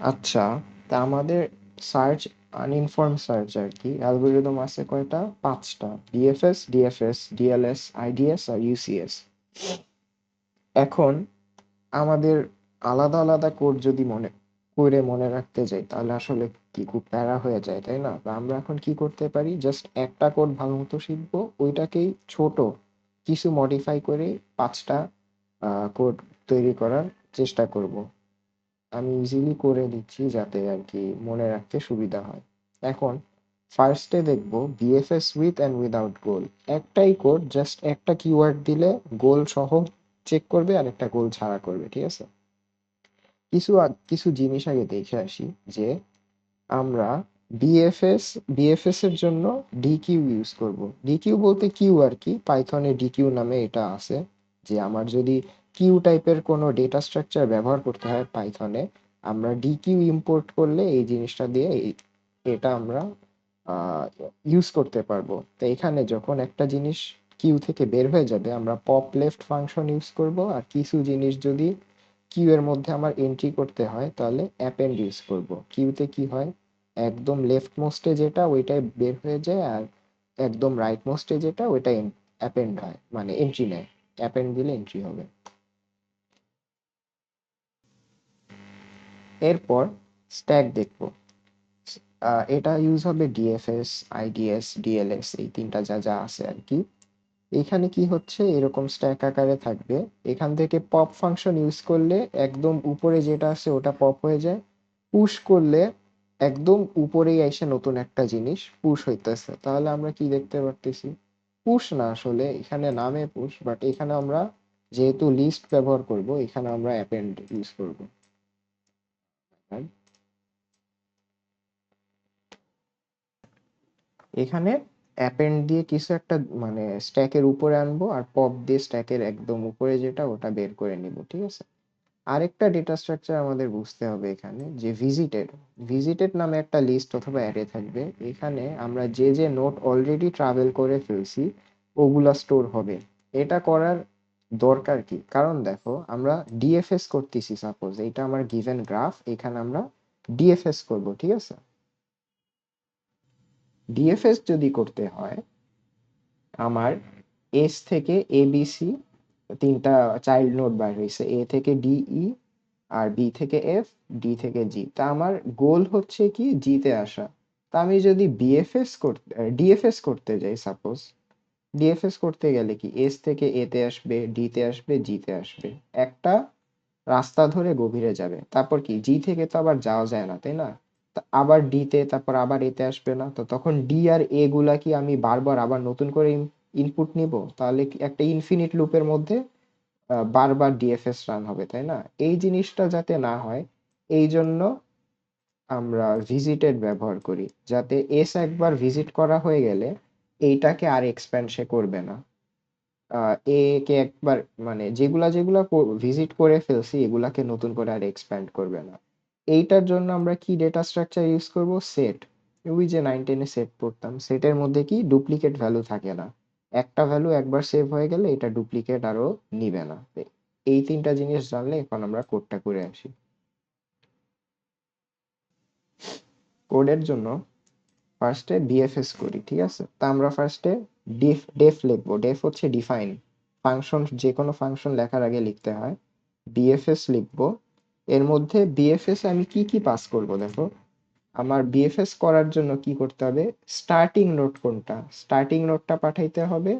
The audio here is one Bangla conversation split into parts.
আচ্ছা, তা আমাদের সার্চ, আনইনফর্ম সার্চ আর কি, অ্যালগোরিদম আছে কয়টা? 5টা: ডিএফএস, ডিএফএস, ডিএলএস, আইডিএস আর ইউসিএস। এখন আমাদের আলাদা আলাদা কোড যদি মনে রাখতে যাই তাহলে আসলে কি খুব প্যারা হয়ে যায়, তাই না? তো আমরা এখন কি করতে পারি, জাস্ট একটা কোড ভালো মতো শিখবো, ওইটাকেই ছোট কিছু মডিফাই করে 5টা কোড তৈরি করার চেষ্টা করব। আমি ইজিলি করে দিচ্ছি যাতে আর কি মনে রাখতে সুবিধা হয়। এখন ফার্স্টে দেখব বিএফএস উইথ অ্যান্ড উইদাউট গোল। একটাই কোড, জাস্ট একটা কিওয়ার্ড দিলে গোল সহ চেক করবে আর একটা গোল ছাড়া করবে, ঠিক আছে? কিছু জিনিস আগে দেখে আসি যে আমরা বিএফএস বিএফএস এর জন্য ডিকিউ ইউজ করব। ডিকিউ বলতে কিউ আর কি, পাইথনে ডিকিউ নামে এটা আছে। যে আমার যদি কিউ টাইপের কোনো ডেটা স্ট্রাকচার ব্যবহার করতে হয় পাইথনে, আমরা ডিকিউ ইম্পোর্ট করলে এই জিনিসটা দিয়ে এটা আমরা ইউজ করতে পারবো। তো এখানে যখন একটা জিনিস কিউ থেকে বের হয়ে যাবে, আমরা পপ লেফট ফাংশন ইউজ করব। আর কিছু জিনিস যদি কিউ এর মধ্যে আমার এন্ট্রি করতে হয় তাহলে অ্যাপেন্ড ইউজ করব। কিউতে কি হয়, একদম লেফট মোস্টে যেটা ওইটাই বের হয়ে যায়, আর একদম রাইট মোস্টে যেটা ওইটা অ্যাপেন্ড হয়, মানে এন্ট্রি নেয়। অ্যাপেন্ড দিলে এন্ট্রি হবে। এরপর স্ট্যাক দেখব। এটা ইউজ হবে ডিএফএস, আইডিএস, ডিএলএস, এই তিনটা যা যা আছে আর কি। এখানে কি হচ্ছে, এরকম স্ট্যাক আকারে থাকবে। এখান থেকে পপ ফাংশন ইউজ করলে একদম উপরে যেটা আছে ওটা পপ হয়ে যায়। পুশ করলে একদম উপরেই এসে নতুন একটা জিনিস পুশ হইতেছে। তাহলে আমরা কি দেখতে পারতেছি, পুশ না, আসলে এখানে নামে পুশ, বাট এখানে আমরা যেহেতু লিস্ট ব্যবহার করব, এখানে আমরা অ্যাপেন্ড ইউজ করব। এখানে অ্যাপেন্ড দিয়ে কিছু একটা মানে স্ট্যাকের উপরে আনবো, আর পপ দিয়ে স্ট্যাকের একদম উপরে যেটা ওটা বের করে নিব, ঠিক আছে? আরেকটা ডেটা স্ট্রাকচার আমাদের বুঝতে হবে এখানে, যে ভিজিটেড। ভিজিটেড নামে একটা লিস্ট অথবা অ্যারে থাকবে। এখানে আমরা যে যে নোট অলরেডি ট্রাভেল করে ফেলছি ওগুলা স্টোর হবে। এটা করার দরকার কি, কারণ দেখো আমরা ডিএফএস করতেছি, সাপোজ এটা আমার গিভেন গ্রাফ, এখানে আমরা ডিএফএস করব, ঠিক আছে? ডিএফএস যদি করতে হয়, আমার এস থেকে এ বি সি তিনটা চাইল্ড নোড বার হয়েছে, এ থেকে ডিই, আর বি থেকে এফ, ডি থেকে জি। তা আমার গোল হচ্ছে কি জি তে আসা। তা আমি যদি ডিএফএস করতে যাই, সাপোজ ডিএফএস করতে গেলে কি এস থেকে এ তে আসবে, ডি তে আসবে, জি তে আসবে, একটা রাস্তা ধরে গভীরে যাবে। তারপর কি জি থেকে তো আবার যাওয়া যায় না, তাই না? তা আবার ডি তে, তারপর আবার এতে আসবে না, তো তখন ডি আর এ গুলা কি আমি বারবার আবার নতুন করে ইনপুট নিব? তাহলে কি একটা ইনফিনিট লুপের মধ্যে বারবার ডিএফএস রান হবে, তাই না? এই জিনিসটা যাতে না হয় এই জন্য আমরা ভিজিটেড ব্যবহার করি, যাতে এস একবার ভিজিট করা হয়ে গেলে এইটাকে আর এক্সপ্যান্ড সে করবে না। এ কে একবার মানে যেগুলা যেগুলা ভিজিট করে ফেলছি এগুলাকে নতুন করে আর এক্সপ্যান্ড করবে না। এইটার জন্য আমরা কি ডেটা স্ট্রাকচার ইউজ করব? সেট। ওই যে 9-10 এ সেট পড়তাম, সেটের মধ্যে কি ডুপ্লিকেট ভ্যালু থাকে না। একটা ভ্যালু একবার সেভ হয়ে গেলে এটা ডুপ্লিকেট আরো নিবে না। তো এই তিনটা জিনিস জানলে এখন আমরা কোডটা করে আসি। কোডের জন্য ফার্স্টে বিএফএস করি, ঠিক আছে? তা আমরা ফার্স্টে ডেফ লিখবো। ডেফ হচ্ছে ডিফাইন ফাংশন, যে কোনো ফাংশন লেখার আগে লিখতে হয়। বিএফএস লিখবো। এর মধ্যে বিএফএস আমি কি কি পাস করব, দেখো আমার বিএফএস করার জন্য কি করতে হবে, স্টার্টিং নোট কোনটা, স্টার্টিং নোটটা পাঠাইতে হবে।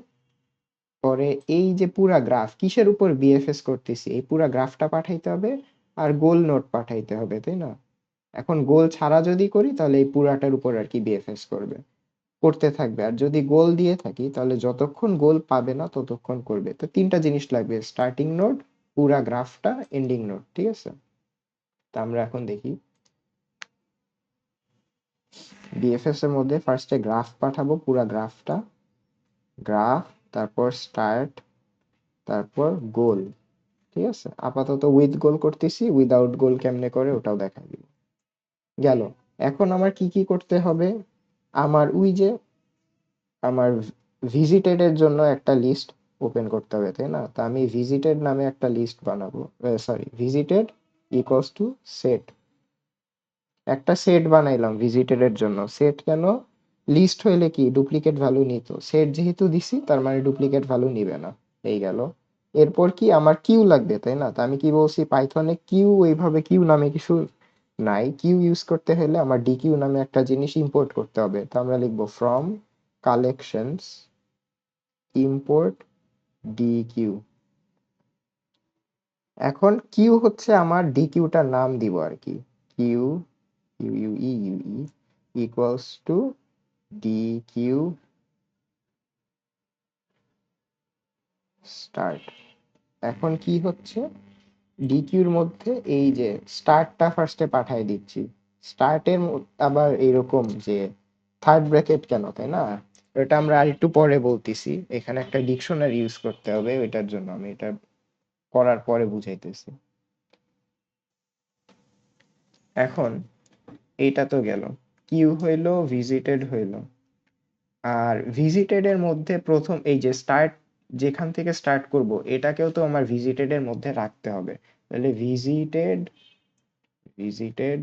পরে এই যে পুরা গ্রাফ কিসের উপর বিএফএস করতেছি এই পুরা গ্রাফটা পাঠাইতে হবে। আর গোল নোট পাঠাইতে হবে, তাই না? এখন গোল ছাড়া যদি করি তাহলে এই পুরাটার উপর আর কি বিএফএস করতে থাকবে। আর যদি গোল দিয়ে থাকি তাহলে যতক্ষণ গোল পাবে না ততক্ষণ করবে। তো তিনটা জিনিস লাগবে, স্টার্টিং নোড, পুরা গ্রাফটা, এন্ডিং নোড, ঠিক আছে? তা আমরা এখন দেখি বিএফএস এর মধ্যে ফার্স্টে গ্রাফ পাঠাবো, পুরা গ্রাফটা, গ্রাফ, তারপর স্টার্ট, তারপর গোল, ঠিক আছে? আপাতত উইথ গোল করতেছি, উইদাউট গোল কেমনে করে ওটাও দেখা দিব। গেল। এখন আমার কি কি করতে হবে, আমার ওই যে আমার ভিজিটেড এর জন্য একটা লিস্ট ওপেন করতে হবে, তাই না? তো আমি ভিজিটেড নামে একটা লিস্ট বানাবো। Sorry, visited equals to set একটা সেট বানাইলাম ভিজিটেড এর জন্য। সেট কেন? লিস্ট হইলে কি ডুপ্লিকেট ভ্যালু নিত, সেট যেহেতু দিছি তার মানে ডুপ্লিকেট ভ্যালু নিবে না। এই গেল। এরপর কি আমার কিউ লাগবে, তাই না? তা আমি কি বলছি, পাইথনে কিউ, এইভাবে কিউ নামে কিছু নাই। কিউ ইউজ করতে হলে আমার ডিকিউ নামে একটা জিনিস ইম্পোর্ট করতে হবে। তো আমরা লিখবো ফ্রম কালেকশনস ইম্পোর্ট ডিকিউ। এখন কিউ হচ্ছে আমার ডিকিউটার নাম দিব আর কি। Queue, q u e you e equals to deque start. এখন কি হচ্ছে, ডিকিউর মধ্যে এই যে স্টার্টটা ফার্স্টে পাঠাই দিচ্ছি। স্টার্টের আবার এরকম যে থার্ড ব্র্যাকেট কেন, তাই না? এটা আমরা আরেকটু পরে বলতেছি, এখানে একটা ডিকশনারি ইউজ করতে হবে, ওইটার জন্য আমি এটা করার পরে বুঝাইতেছি। এখন এইটা তো গেল, কিউ হইলো, ভিজিটেড হইলো। আর ভিজিটেড এর মধ্যে প্রথম এই যে স্টার্ট, যেখান থেকে স্টার্ট করব এটাকেও তো আমার ভিজিটেড এর মধ্যে রাখতে হবে। তাহলে visited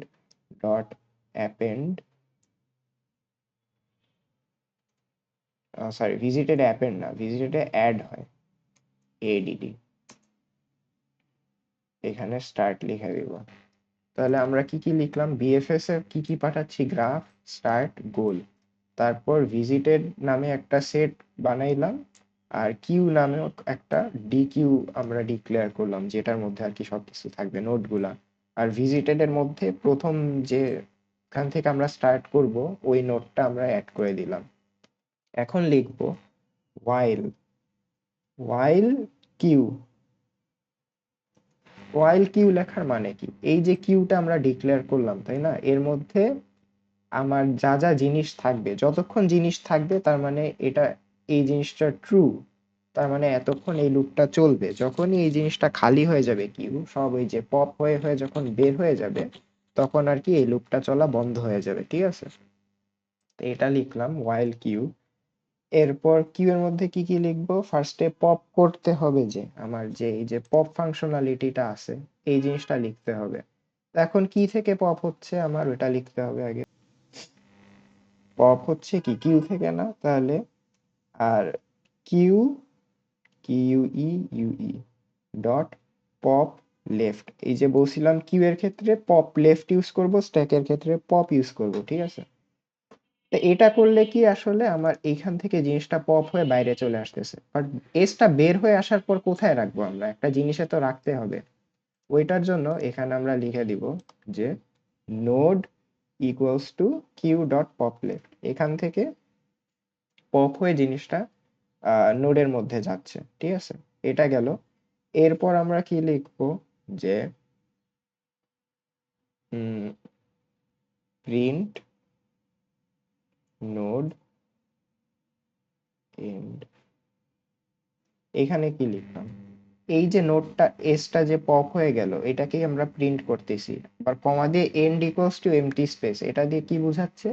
dot append, sorry visited append না, ভিজিটেড অ্যাড হয়, এডিডি। এখানে স্টার্ট লিখে দিব। তাহলে আমরা কি কি লিখলাম, বিএফএস এর কি কি পাঠাচ্ছি, গ্রাফ, স্টার্ট, গোল। তারপর ভিজিটেড নামে একটা সেট বানাইলাম, আর কিউ নামেও একটা ডিকিউ আমরা ডিক্লেয়ার করলাম, যেটার মধ্যে আর কি সবকিছু থাকবে, নোটগুলা। আর ভিজিটেড এর মধ্যে প্রথম যে এখান থেকে আমরা স্টার্ট করব ওই নোটটা আমরা অ্যাড করে দিলাম। এখন লিখব while, while queue. while queue লেখার মানে কি, এই যে কিউটা আমরা ডিক্লেয়ার করলাম, তাই না? এর মধ্যে আমার যা যা জিনিস থাকবে, যতক্ষণ জিনিস থাকবে তার মানে এটা, এই জিনিসটা ট্রু, তার মানে এতক্ষণ এই লুপটা চলবে। যখনই এই জিনিসটা খালি হয়ে যাবে, কিউ সব ওই যে পপ হয়ে হয়ে যখন বের হয়ে যাবে, তখন আর কি এই লুপটা চলা বন্ধ হয়ে যাবে, ঠিক আছে? তো এটা লিখলাম while কিউ। এরপর কিউ এর মধ্যে কি কি লিখবো, ফার্স্টে পপ করতে হবে, যে আমার যে এই যে পপ ফাংশনালিটিটা আছে, এই জিনিসটা লিখতে হবে। তো এখন কি থেকে পপ হচ্ছে আমার ওটা লিখতে হবে আগে। পপ হচ্ছে কি কিউ থেকে না, তাহলে আর Q, Q E you E dot pop left. এই যে বলছিলাম কিউ এর ক্ষেত্রে পপ লেফট ইউজ করব, স্ট্যাকের ক্ষেত্রে পপ ইউজ করব, ঠিক আছে? তো এটা করলে কি আসলে আমার এইখান থেকে জিনিসটা পপ হয়ে বাইরে চলে আসতেছে, বাট এসটা বের হয়ে আসার পর কোথায় রাখবো, আমরা একটা জিনিসে তো রাখতে হবে। ওইটার জন্য এখানে আমরা লিখে দিব যে node equals to queue dot pop left. এখান থেকে পপ হয়ে জিনিসটা নোডের মধ্যে যাচ্ছে, ঠিক আছে? এটা গেল। এরপর আমরা কি লিখবো, যে প্রিন্ট নোড এন্ড। এখানে কি লিখলাম, এই যে নোটটা এসটা যে পপ হয়ে গেল এটাকেই আমরা প্রিন্ট করতেছি। আবার কমা দিয়ে end equals to empty space, এটা দিয়ে কি বোঝাচ্ছে,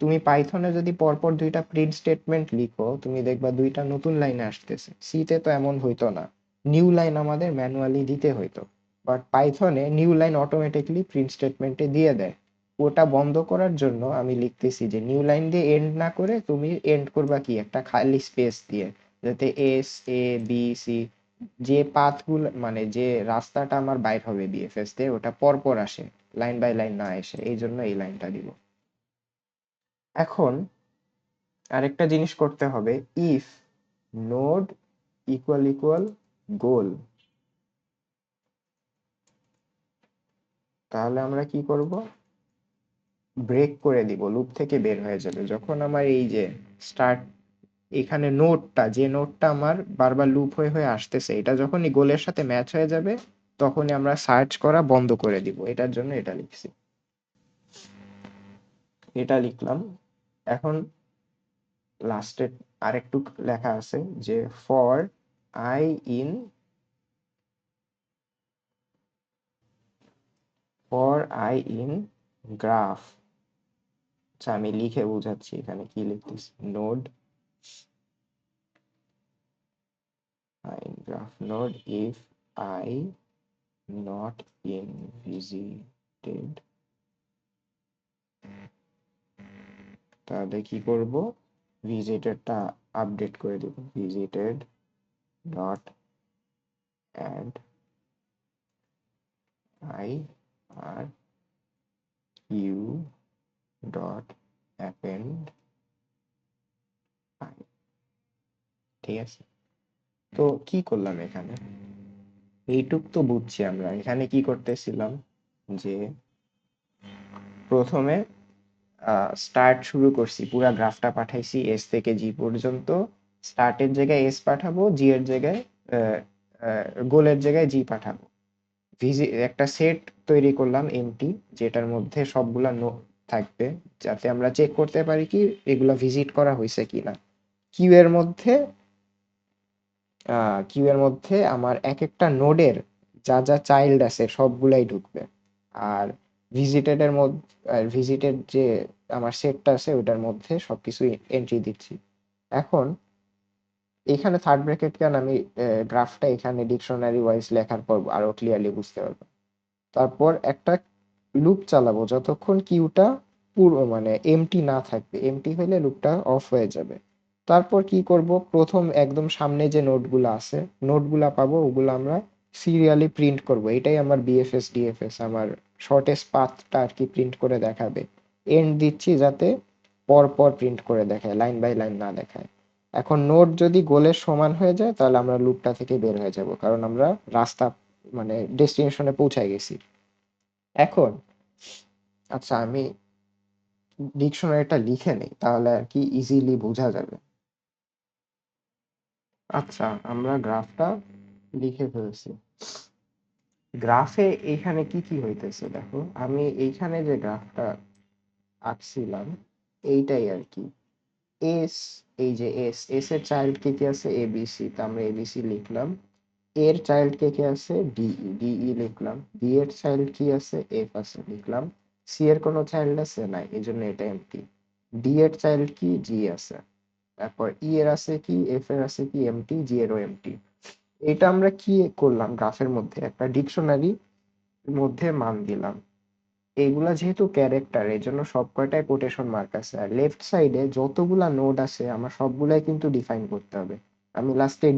তুমি পাইথনে যদি পরপর দুইটা প্রিন্ট স্টেটমেন্ট লিখো তুমি দেখবা দুইটা নতুন লাইনে আসতেছে। সিতে তো এমন হইতো না, নিউ লাইন আমাদের ম্যানুয়ালি দিতে হইতো, বাট পাইথনে নিউ লাইন অটোমেটিকলি প্রিন্ট স্টেটমেন্টে দিয়ে দেয়। ওটা বন্ধ করার জন্য আমি লিখতেছি যে নিউ লাইন দিয়ে এন্ড না করে তুমি এন্ড করবা কি একটা খালি স্পেস দিয়ে, যাতে এস, এ, বি, সি, যে পাথগুলো মানে যে রাস্তাটা আমার বাইর হবে বিএফএস দিয়ে ওটা পরপর আসে, লাইন বাই লাইন না এসে, এই জন্য এই লাইনটা দিব। এখন আরেকটা জিনিস করতে হবে, ইফ নোড ইকুয়াল ইকুয়াল গোল, তাহলে আমরা কি করব, ব্রেক করে দিব, লুপ থেকে বের হয়ে যাবে যখন আমার এই যে স্টার্ট, এখানে নোটটা, যে নোটটা আমার বারবার লুপ হয়ে হয়ে আসতেছে, এটা যখনই গোলের সাথে ম্যাচ হয়ে যাবে তখনই আমরা সার্চ করা বন্ধ করে দিব। এটার জন্য এটা লিখছি, এটা লিখলাম। এখন লাস্টে আরেকটু লেখা আছে যে for I in, for I in graph. আচ্ছা আমি লিখে বুঝাচ্ছি এখানে কি লিখতেছি, node I graph node if I not in visited তাহলে কি করব, ভিজিটেডটা আপডেট করে দেব, ভিজিটেড ডট অ্যাড আই আর ইউ ডট অ্যাপেন্ড আই। ঠিক আছে, তো কি করলাম এখানে, এইটুক তো বুঝছি। আমরা এখানে কি করতেছিলাম, যে প্রথমে স্টার্ট শুরু করছি, পুরা গ্রাফটা পাঠাইছি এস থেকে জি পর্যন্ত। স্টার্টের জায়গায় এস পাঠাবো, জি এর জায়গায় গোলের জায়গায় জি পাঠাবো। একটা সেট তৈরি করলাম এমটি, যেটার মধ্যে সবগুলা নোড থাকবে, যাতে আমরা চেক করতে পারি কি এগুলা ভিজিট করা হয়েছে কিনা। কিউ এর মধ্যে আমার এক একটা নোডের যা যা চাইল্ড আছে সবগুলাই ঢুকবে। আর ভিজিটেড যে আমার সেটটা আছে ওটার মধ্যে সবকিছু এন্ট্রি দিচ্ছি। এখন এখানে থার্ড ব্র্যাকেট কেন, আমি গ্রাফটা এখানে ডিকশনারি ওয়াইজ লেখার পর আরো ক্লিয়ারলি বুঝতে পারবো। তারপর একটা লুপ চালাবো যতক্ষণ কিউটা পুরো মানে এমটি না থাকবে, এমটি হলে লুপটা অফ হয়ে যাবে। তারপর কি করব, প্রথম একদম সামনে যে নোটগুলো আছে, নোটগুলা পাবো, ওগুলো আমরা সিরিয়ালি প্রিন্ট করব। এটাই আমার বিএফএস ডিএফএস, আমার শর্টেস্ট পাথটা আর কি প্রিন্ট করে দেখাবে। এন্ড দিচ্ছি যাতে পর পর প্রিন্ট করে দেখায়, লাইন বাই লাইন না দেখায়। এখন নোট যদি গোলের সমান হয়ে যায় তাহলে আমরা লুপটা থেকে বের হয়ে যাব, কারণ আমরা রাস্তা মানে ডেস্টিনেশনে পৌঁছায় গেছি। এখন আচ্ছা, আমি ডিকশনারিটা লিখে নেই তাহলে আর কি ইজিলি বোঝা যাবে। আচ্ছা, আমরা গ্রাফটা লিখে ফেলছি। গ্রাফে এইখানে কি কি হইতেছে দেখো, আমি এইখানে যে গ্রাফটা আঁকছিলাম এইটাই আর কি। এস, এই যে এস, এস এর চাইল্ড কে কি আছে এবিসি, তো আমরা এবিসি লিখলাম। এর চাইল্ড কে কি আছে ডিই, ডিই লিখলাম। বি এর চাইল্ড কি আছে এফ আছে, লিখলাম। সি এর কোনো চাইল্ড আছে নাই, এই জন্য এটা এমটি। ডি এর চাইল্ড কি জি আছে। তারপর ই এর আছে কি এফ এর আছে কি এমটি, জি এরও এমটি। এটা আমরা কি করলাম, গ্রাফের মধ্যে একটা ডিকশনারি মধ্যে মান দিলাম। এইগুলা যেহেতু ক্যারেক্টার, এই জন্য সব কয়টায় কোটেশন মার্ক আছে। আর লেফট সাইডে যতগুলা নোড আছে আমার সবগুলাই কিন্তু ডিফাইন করতে হবে। আমি লাস্টে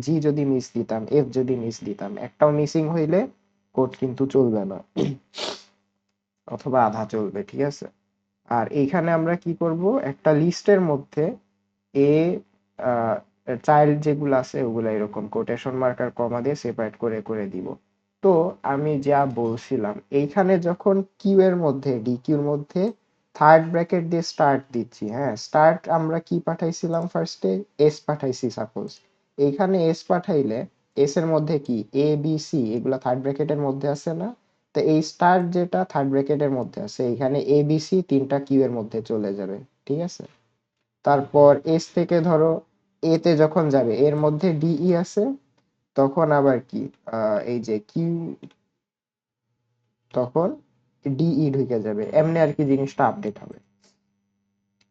জি যদি মিস দিতাম, এফ যদি মিস দিতাম, একটাও মিসিং হইলে কোড কিন্তু চলবে না, অথবা আধা চলবে। ঠিক আছে, আর এইখানে আমরা কি করব, একটা লিস্টের মধ্যে এ চাইল্ড যেগুলো আছে ওগুলা এরকম কোটেশন মার্কার কমা দিয়ে সেপারেট করে করে দিব। তো আমি যা বলছিলাম, এইখানে যখন কিউ এর মধ্যে ডি কিউর মধ্যে থার্ড ব্র্যাকেট দিয়ে স্টার্ট দিচ্ছি, হ্যাঁ স্টার্ট আমরা কি পাঠাইছিলাম ফার্স্টে, এস পাঠাইছি সাপোজ। এইখানে এস পাঠাইলে এস এর মধ্যে কি এ বি সি এগুলা থার্ড ব্র্যাকেটের মধ্যে আছে না, তো এই স্টার্ট যেটা থার্ড ব্র্যাকেটের মধ্যে আছে এখানে এ বি সি তিনটা কিউ এর মধ্যে চলে যাবে। ঠিক আছে, তারপর এস থেকে ধরো এ তে যখন যাবে এর মধ্যে ডিই আছে, তখন আবার কি এই যে কিউ, তখন ডিই ঢুকে যাবে, এমনি আর কি জিনিসটা আপডেট হবে।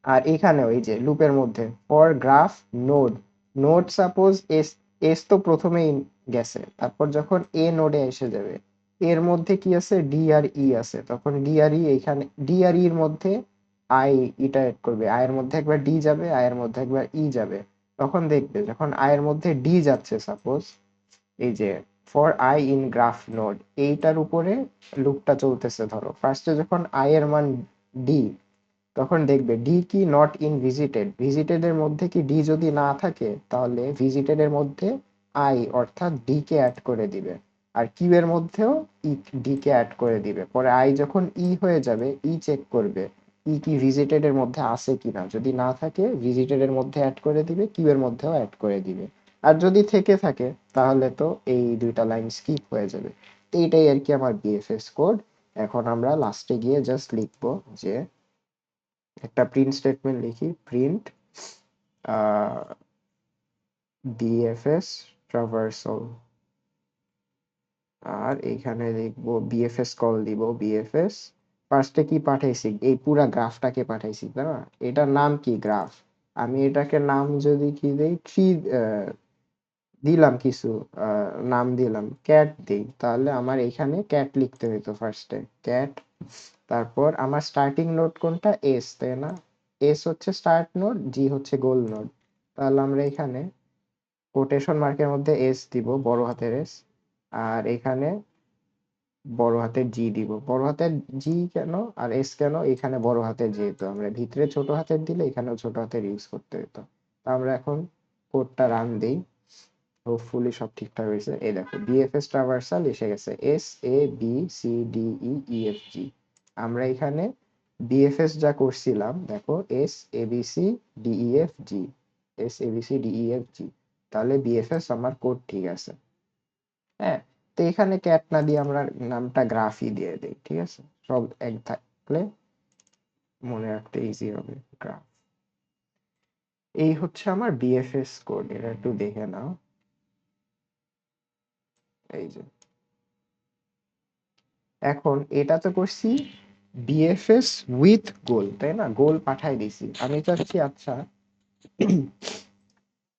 আর এখানেও এই যে লুপের মধ্যে for graph node, node suppose S, S তো প্রথমেই গেছে, তারপর যখন এ নোডে এসে যাবে এর মধ্যে কি আছে ডি আর ই আছে, তখন ডি আর ই এখানে ডি আর ইর মধ্যে আই ইটারেট করবে, আই এর মধ্যে একবার ডি যাবে, আই এর মধ্যে একবার ই যাবে। তখন দেখবে যখন আই এর মধ্যে ডি যাচ্ছে সাপোজ, এই যে for I in graph node, এইটার উপরে লুপটা চলতেছে। ধরো ফার্স্টে যখন আই এর মান ডি, তখন দেখবে ডি কি নট ইন ভিজিটেড, ভিজিটেড এর মধ্যে কি ডি যদি না থাকে তাহলে ভিজিটেড এর মধ্যে আই অর্থাৎ ডি কে অ্যাড করে দিবে। আর কিউ এর মধ্যেও ই ডি কে অ্যাড করে দিবে। পরে আই যখন ই হয়ে যাবে ই চেক করবে ই কি ভিজিটেড এর মধ্যে আছে কিনা, যদি না থাকে ভিজিটেড এর মধ্যে অ্যাড করে দিবে, কিউ এর মধ্যেও অ্যাড করে দিবে। আর যদি থেকে থাকে তাহলে তো এই দুইটা লাইন স্কিপ হয়ে যাবে। এইটাই আর কি আমার বিএফএস কোড। এখন আমরা লাস্টে গিয়ে জাস্ট লিখবো যে একটা প্রিন্ট স্টেটমেন্ট লিখি, প্রিন্ট বিএফএস ট্রাভার্সাল। আর এখানে লিখবো বিএফএস কল দিব, বিএফএস ফার্স্টে কি পাঠাইছি এই পুরা গ্রাফটাকে পাঠাইছি তাই না, এটার নাম কি গ্রাফ। আমি এটাকে নাম যদি কি দেই থ্রি, দিলাম কিছু নাম দিলাম, ক্যাট দিই, তাহলে আমার এখানে ক্যাট লিখতে হইতো ফার্স্টে, ক্যাট। তারপর আমার স্টার্টিং নোড কোনটা, এস, তাই না? এস হচ্ছে স্টার্ট নোড, জি হচ্ছে গোল নোড। তাহলে আমরা এখানে কোটেশন মার্কের মধ্যে এস দিব, বড় হাতের এস, আর এখানে বড় হাতের জি দিব। বড় হাতের জি কেন আর এস কেন, এখানে বড় হাতের যেহেতু আমরা ভিতরে ছোট হাতের দিলে এখানেও ছোট হাতের ইউজ করতে হতো। তা আমরা এখন কোডটা রান দিই, হোপফুলি সব ঠিকঠাক হয়েছে। এই দেখো বিএফএস ট্রাভার্সাল এসে গেছে, S A B C D E E F G. আমরা এখানে বিএফএস যা করছিলাম দেখো, S A B C D E F G, S A B C D E F G, তাহলে বিএফএস আমার কোড ঠিক আছে। হ্যাঁ, তো এখানে ক্যাট না দিয়ে আমরা নামটা গ্রাফই দিয়ে দিই, ঠিক আছে? সব এক থাকলে মনে রাখতে ইজি হবে, গ্রাফ। এই হচ্ছে আমার বিএফএস কোড, এটা একটু দেখে নাও। এই যে এখন এটা তো করছি বিএফএস উইথ গোল, তাই না? গোল পাঠাই দিছি। আমি চাচ্ছি আচ্ছা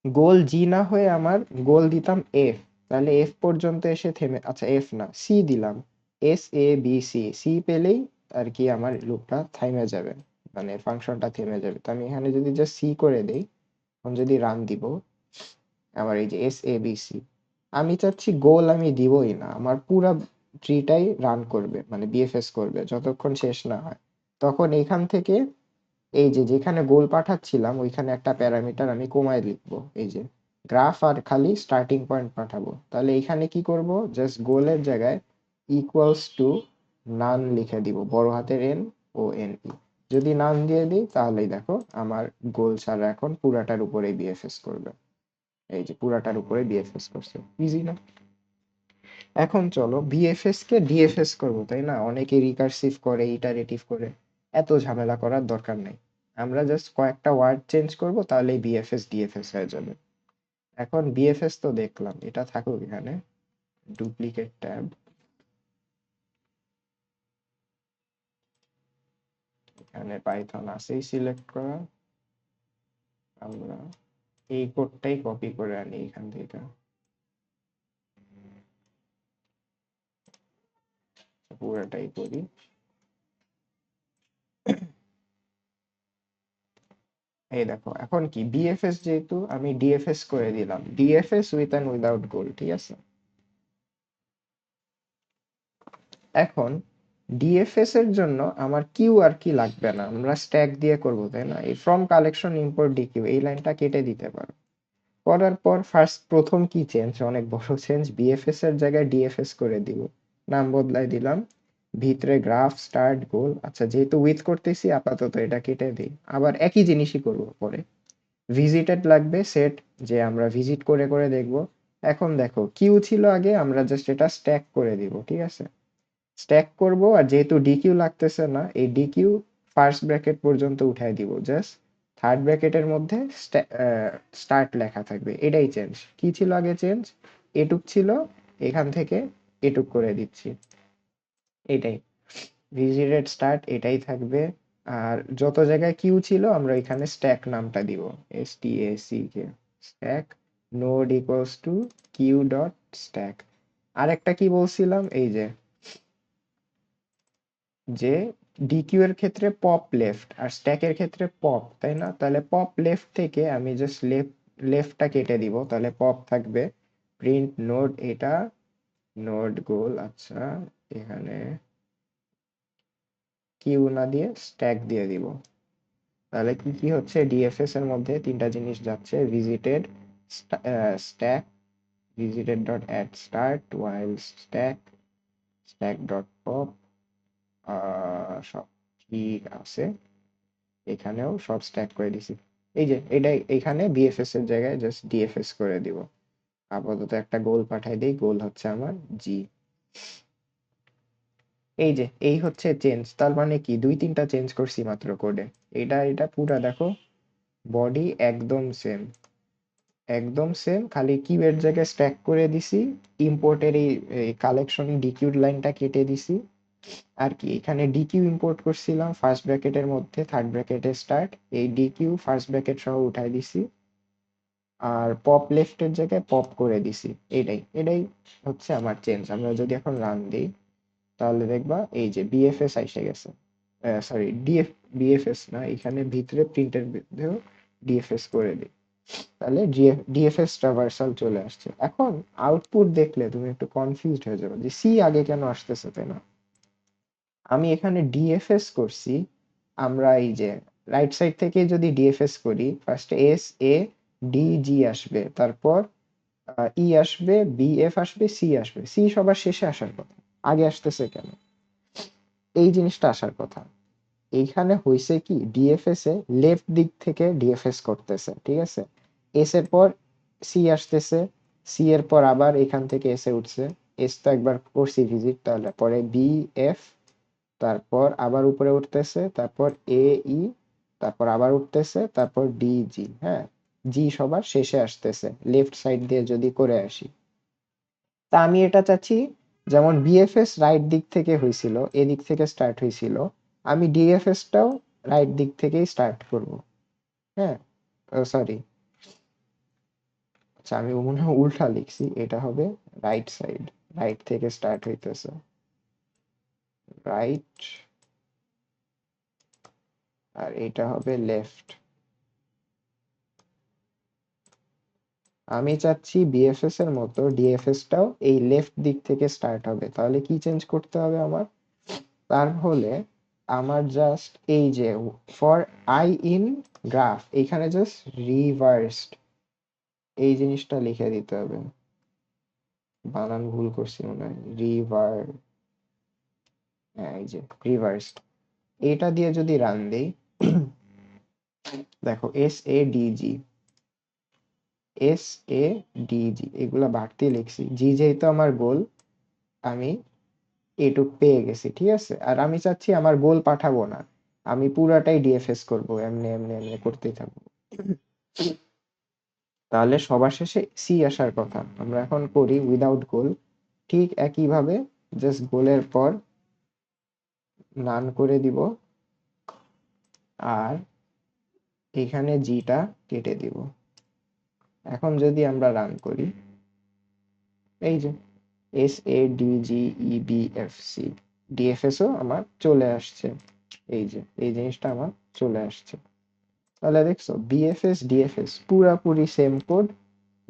গোল জি না হয়ে আমার গোল দিতাম এফ, তাহলে এফ পর্যন্ত এসে থেমে, আচ্ছা এফ না সি দিলাম, S A B C, C পেলেই আর কি আমার লুপটা থেমে যাবে, মানে ফাংশনটা থেমে যাবে। তো আমি এখানে যদি জাস্ট সি করে দেই, এখন যদি রান দিব, আমার এই যে এস এ বি সি, আমি চাচ্ছি গোল আমি দিবই না, আমার পুরা ট্রিটাই রান করবে, মানে বিএফএস করবে যতক্ষণ শেষ না হয়। তখন এখান থেকে এই যে যেখানে গোল পাঠাচ্ছিলাম ওইখানে একটা প্যারামিটার আমি কমায় লিখবো, এই যে গ্রাফ, আর খালি স্টার্টিং পয়েন্ট পাঠাবো। তাহলে এখানে কি করব, জাস্ট গোলের জায়গায় ইকুয়ালস টু নান লিখে দিব, বড় হাতের এন ও এন ই। যদি নান দিয়ে দিই তাহলেই দেখো আমার গোল ছাড়া এখন পুরাটার উপরে বিএফএস করবে। এই যে পুরাটার উপরে বিএফএস করছে, ইজি না? এখন চলো বিএফএস কে ডিএফএস করবো, তাই না? অনেকে রিকার্সিভ করে, ইটারেটিভ করে, এত ঝামেলা করার দরকার নেই। আমরা জাস্ট কয়েকটা ওয়ার্ড চেঞ্জ করব, তাহলেই বিএফএস ডিএফএস হয়ে যাবে। এখন বিএফএস তো দেখলাম, এটা থাকুক এখানে, ডুপ্লিকেট ট্যাব, এখানে পাইথন আছেই সিলেক্ট করা। আমরা এই কোডটাই কপি করে আনি এখান থেকে, পুরোটাই করি। এই দেখো এখন কি, বিএফএস যেহেতু আমি ডিএফএস করে দিলাম, ডিএফএস উইথ এন্ড উইদাউট গোল, ঠিক আছে? এখন ডিএফএস এর জন্য আমার কিউ আর কি লাগবে না, আমরা স্ট্যাক দিয়ে করব, তাই না? এই ফ্রম কালেকশন ইম্পোর্ট ডিকিউ এই লাইনটা কেটে দিতে পারো। করার পর ফার্স্ট প্রথম কি চেঞ্জ, অনেক বড় চেঞ্জ, বিএফএস এর জায়গায় ডিএফএস করে দিব, নাম বদলাই দিলাম, ভিতরে গ্রাফ স্টার্ট গোল। আচ্ছা যেহেতু উইথ করতেছি আপাতত এটা কেটে দিই, আবার একই জিনিসই করব পরে। ভিজিটেড লাগবে সেট, যে আমরা ভিজিট করে করে দেখব। এখন দেখো কিউ ছিল আগে, আমরা জাস্ট এটা স্ট্যাক করে দিব, ঠিক আছে? স্ট্যাক করব, আর যেহেতু ডিকিউ লাগতেছে না, এই ডিকিউ ফার্স্ট ব্র্যাকেট পর্যন্ত উঠাই দিব, জাস্ট থার্ড ব্র্যাকেটের মধ্যে স্টার্ট লেখা থাকবে। এটাই চেঞ্জ। কি ছিল আগে চেঞ্জ, এটুক ছিল, এখান থেকে এটুক করে দিচ্ছি, এটাই ভিজিটেড স্টার্ট, এটাই থাকবে। আর যত জায়গায় কিউ ছিল আমরা এখানে স্ট্যাক নামটা দিব, S T A C K, stack node equals to queue dot stack. আরেকটা কি বলছিলাম, এই যে ডিকিউ এর ক্ষেত্রে পপ লেফট আর স্ট্যাকের ক্ষেত্রে পপ, তাই না? তাহলে পপ লেফট থেকে আমি জাস্ট লেফটটা কেটে দিব, তাহলে পপ থাকবে প্রিন্ট নোড, এটা নোড গোল। আচ্ছা এখানে কিউ না দিয়ে স্ট্যাক দিয়ে দিব। তাহলে কি কি হচ্ছে, ডিএফএস এর মধ্যে তিনটা জিনিস যাচ্ছে, visited, stack, visited dot add start while stack, stack dot pop, সব ঠিক আছে। এখানেও সব স্ট্যাক করে দিছি। এই যে এটাই, এখানে বিএফএস এর জায়গায় জাস্ট ডিএফএস করে দিব। আপাতত একটা গোল পাঠাই দেই, গোল হচ্ছে আমার জি। এই যে এই হচ্ছে চেঞ্জ, তার মানে কি দুই তিনটা চেঞ্জ করছি মাত্র কোডে। এটা এটা পুরা দেখো, বডি একদম সেম, একদম সেম, খালি কিউয়ের জায়গায় স্ট্যাক করে দিছি, ইম্পোর্টের এই কালেকশন ডিকিউড লাইনটা কেটে দিছি। আর কি এখানে ডিকিউ ইম্পোর্ট করছিলাম ফার্স্ট ব্র্যাকেটের মধ্যে, থার্ড ব্র্যাকেটে স্টার্ট, এই ডিকিউ ফার্স্ট ব্র্যাকেট সহ উঠাই দিছি। আর পপ লেফটের জায়গায় পপ করে দিছি। এটাই হচ্ছে আমার চেঞ্জ। আমরা যদি এখন রান দিই তাহলে দেখবা এই যে বিএফএস আইসে গেছে, সরি বিএফএস না, এখানে ভিতরে প্রিন্টের মধ্যেও ডিএফএস করে দিই, তাহলে ডিএফএস ট্রাভার্সাল চলে আসছে। এখন আউটপুট দেখলে তুমি একটু কনফিউজড হয়ে যাবে যে সি আগে কেন আসতেছে, তাই না? আমি এখানে ডিএফএস করছি, আমরা এই যে রাইট সাইড থেকে যদি ডিএফএস করি, ফার্স্টে এস এ ডি জি আসবে, তারপর ই আসবে, বি এফ আসবে, সি আসবে। সি সবার শেষে আসার কথা, আগে আসতেছে কেন? এই জিনিসটা আসার কথা। এইখানে হইছে কি, ডিএফএস এ লেফট দিক থেকে ডিএফএস করতেছে, ঠিক আছে? এস এর পর সি আসতেছে, সি এর পর আবার এখান থেকে এস এ উঠছে, এস তো একবার করছি ভিজিট, তাহলে পরে বি এফ, তারপর আবার উপরে উঠতেছে, তারপর এ ই, তারপর আবার উঠতেছে, তারপর ডি জি। হ্যাঁ, জি সবার শেষে আসতেছে লেফট সাইড দিয়ে যদি করে আসি। তা আমি এটা চাচ্ছি, যেমন বিএফএস রাইট দিক থেকে হয়েছিল, এদিক থেকে স্টার্ট হয়েছিল, আমি ডিএফএস টাও রাইট দিক থেকেই স্টার্ট করব। হ্যাঁ, সরি, আচ্ছা আমি মনে হয় উল্টা লিখছি, এটা হবে রাইট সাইড, রাইট থেকে স্টার্ট হইতেছে, রাইট, আর এটা হবে লেফট। আমি চাচ্ছি বিএফএস এর মতো ডিএফএস টাও এই লেফট দিক থেকে স্টার্ট হবে। তাহলে কি চেঞ্জ করতে হবে আমার? তার হলে আমার জাস্ট এই যে ফর আই ইন গ্রাফ, এখানে জাস্ট রিভার্সড এই জিনিসটা লিখে দিতে হবে। বানান ভুল করছি মনে হয়, হ্যাঁ এই যে রিভার্সড, এটা দিয়ে যদি রান দেই, দেখো S A D G, S A D G এগুলা বাড়তি লিখছি, জি যেহেতু আমার গোল, আমি এটুক পেয়ে গেছি, ঠিক আছে? আর আমি চাচ্ছি আমার গোল পাঠাবো না, আমি পুরাটাই ডিএফএস করবো, এমনি এমনি এমনি করতেই থাকবো। তাহলে সবার শেষে সি আসার কথা, আমরা এখন করি উইদাউট গোল। ঠিক একইভাবে জাস্ট গোলের পর নান করে দিব, আর এখানে জিটা কেটে দিব। এখন যদি আমরা রান করি, এই যে S A D G E B F C, DFS ও আমার চলে আসছে, এই যে এই জিনিসটা আমার চলে আসছে। তাহলে দেখছো বিএফএস ডিএফএস পুরাপুরি সেম কোড,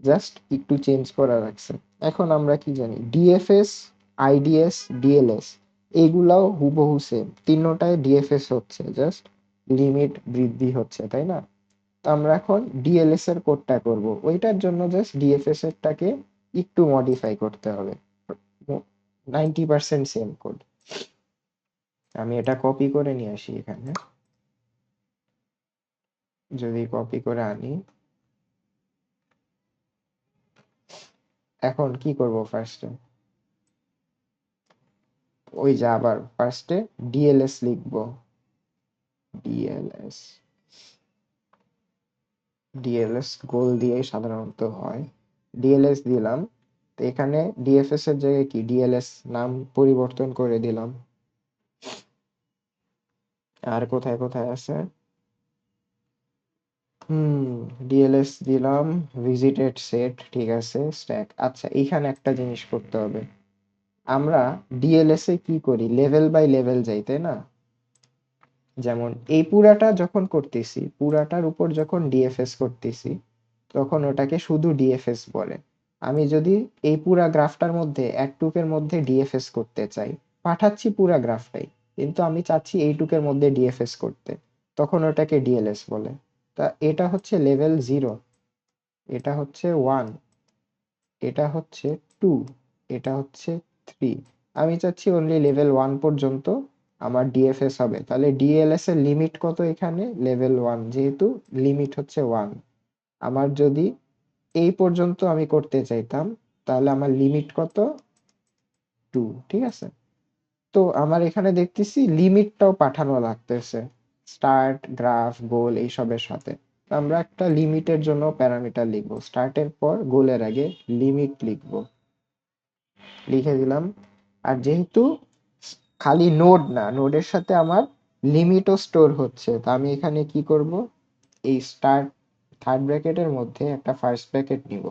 জাস্ট একটু চেঞ্জ করা রাখছে। এখন আমরা কি জানি, ডিএফএস, আইডিএস, ডিএলএস এগুলাও হুবহু সেম, তিনটায় ডিএফএস হচ্ছে, জাস্ট লিমিট বৃদ্ধি হচ্ছে, তাই না? তো আমরা এখন ডিএলএস এর কোডটা করব, ওইটার জন্য জাস্ট ডিএফএস এরটাকে একটু মডিফাই করতে হবে। 90% সেম কোড। আমি এটা কপি করে নিয়ে আসি এখানে, যদি কপি করে আনি, এখন কি করব ফার্স্টে, ওই যে আবার ফার্স্টে ডিএলএস লিখবো, ডিএলএস, ডিএলএস গোল দিয়েই সাধারণত হয়, ডিএলএস দিলাম। তো এখানে ডিএফএস এর জায়গায় কি ডিএলএস নাম পরিবর্তন করে দিলাম। আর কোথায় কোথায় আছে, হুম, ডিএলএস দিলাম, ভিজিটেড সেট, ঠিক আছে, স্ট্যাক। আচ্ছা এখানে একটা জিনিস করতে হবে, আমরা ডিএলএস এ কি করি, লেভেল বাই লেভেল যাই, তাই না? যেমন এই পুরাটা যখন করতেছি, পুরাটার উপর যখন ডিএফএস করতেছি, তখন ওটাকে শুধু ডিএফএস বলে। আমি যদি এই পুরা গ্রাফটার মধ্যে একটুকের মধ্যে ডিএফএস করতে চাই, পাঠাচ্ছি পুরা গ্রাফটাই, কিন্তু আমি চাচ্ছি এইটুকের মধ্যে ডিএফএস করতে, তখন ওটাকে ডিএলএস বলে। তা এটা হচ্ছে লেভেল 0, এটা হচ্ছে 1, এটা হচ্ছে 2, এটা হচ্ছে 3। আমি চাচ্ছি অনলি লেভেল 1 পর্যন্ত আমার ডিএফএস হবে। তাহলে ডিএলএস এর লিমিট কত এখানে, লেভেল 1, যেহেতু লিমিট হচ্ছে 1। আমার যদি এই পর্যন্ত আমি করতে চাইতাম, তাহলে আমার লিমিট কত, 2, ঠিক আছে? তো আমার এখানে দেখতেছি লিমিটটাও পাঠানো লাগতেছে, স্টার্ট, গ্রাফ, গোল এইসবের সাথে। তো আমরা একটা লিমিটের জন্য প্যারামিটার লিখবো, স্টার্টের পর গোলের আগে লিমিট লিখবো, লিখে দিলাম। আর যেহেতু খালি নোড না, নোডের সাথে আমার লিমিটও স্টোর হচ্ছে, তো আমি এখানে কি করব, এই স্টার্ট থার্ড ব্র্যাকেটের মধ্যে একটা ফার্স্ট ব্র্যাকেট নিব,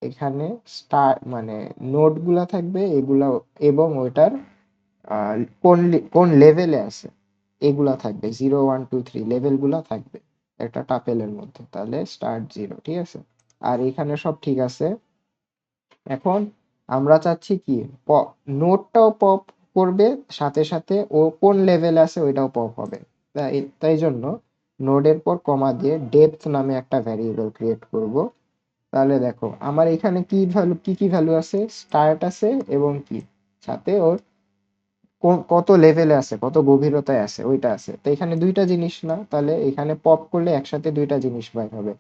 এখানে স্টার মানে নোটগুলা থাকবে এগুলা, এবং ওইটার কোন লেভেলে আছে এগুলা থাকবে, 0 1 2 3 লেভেলগুলা থাকবে একটা টাপেলের মধ্যে, তাহলে স্টার্ট 0, ঠিক আছে। আর এখানে সব ঠিক আছে। এখন আমরা চাচ্ছি কি, নোটটাও পপ করবে, সাথে সাথে ও কোন লেভেল আছে ওইটাও পপ হবে। তাই জন্য নোডের পর কমা দিয়ে ডেপথ নামে একটা ভ্যারিয়েবল ক্রিয়েট করব। তাহলে দেখো আমার এখানে কি ভ্যালু, কি কি ভ্যালু আছে, স্টার্ট আছে এবং কি সাথে ওর কত লেভেলে আছে, কত গভীরতায় আছে ওইটা আছে। তো এখানে দুইটা জিনিস না, তাহলে এখানে পপ করলে একসাথে দুইটা জিনিস বাইর হবে।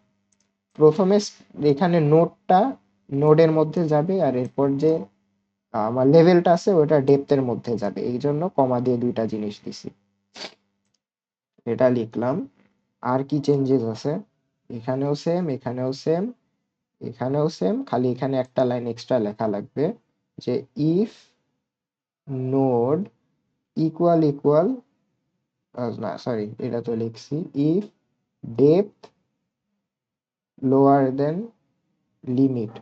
প্রথমে এখানে নোডটা নোডের মধ্যে যাবে, আর এরপর যে আমার লেভেলটা আছে ওটা ডেপথের মধ্যে যাবে, এই জন্য কমা দিয়ে দুইটা জিনিস দিছি, এটা লিখলাম। আর কি চেঞ্জেস আছে, এখানেও সেম, এখানেও সেম, এখানেও সেম, খালি এখানে একটা লাইন এক্সট্রা লেখা লাগবে যে ইফ নোড ইকুয়াল ইকুয়াল, না সরি এটা তো লিখছি, if depth lower then limit.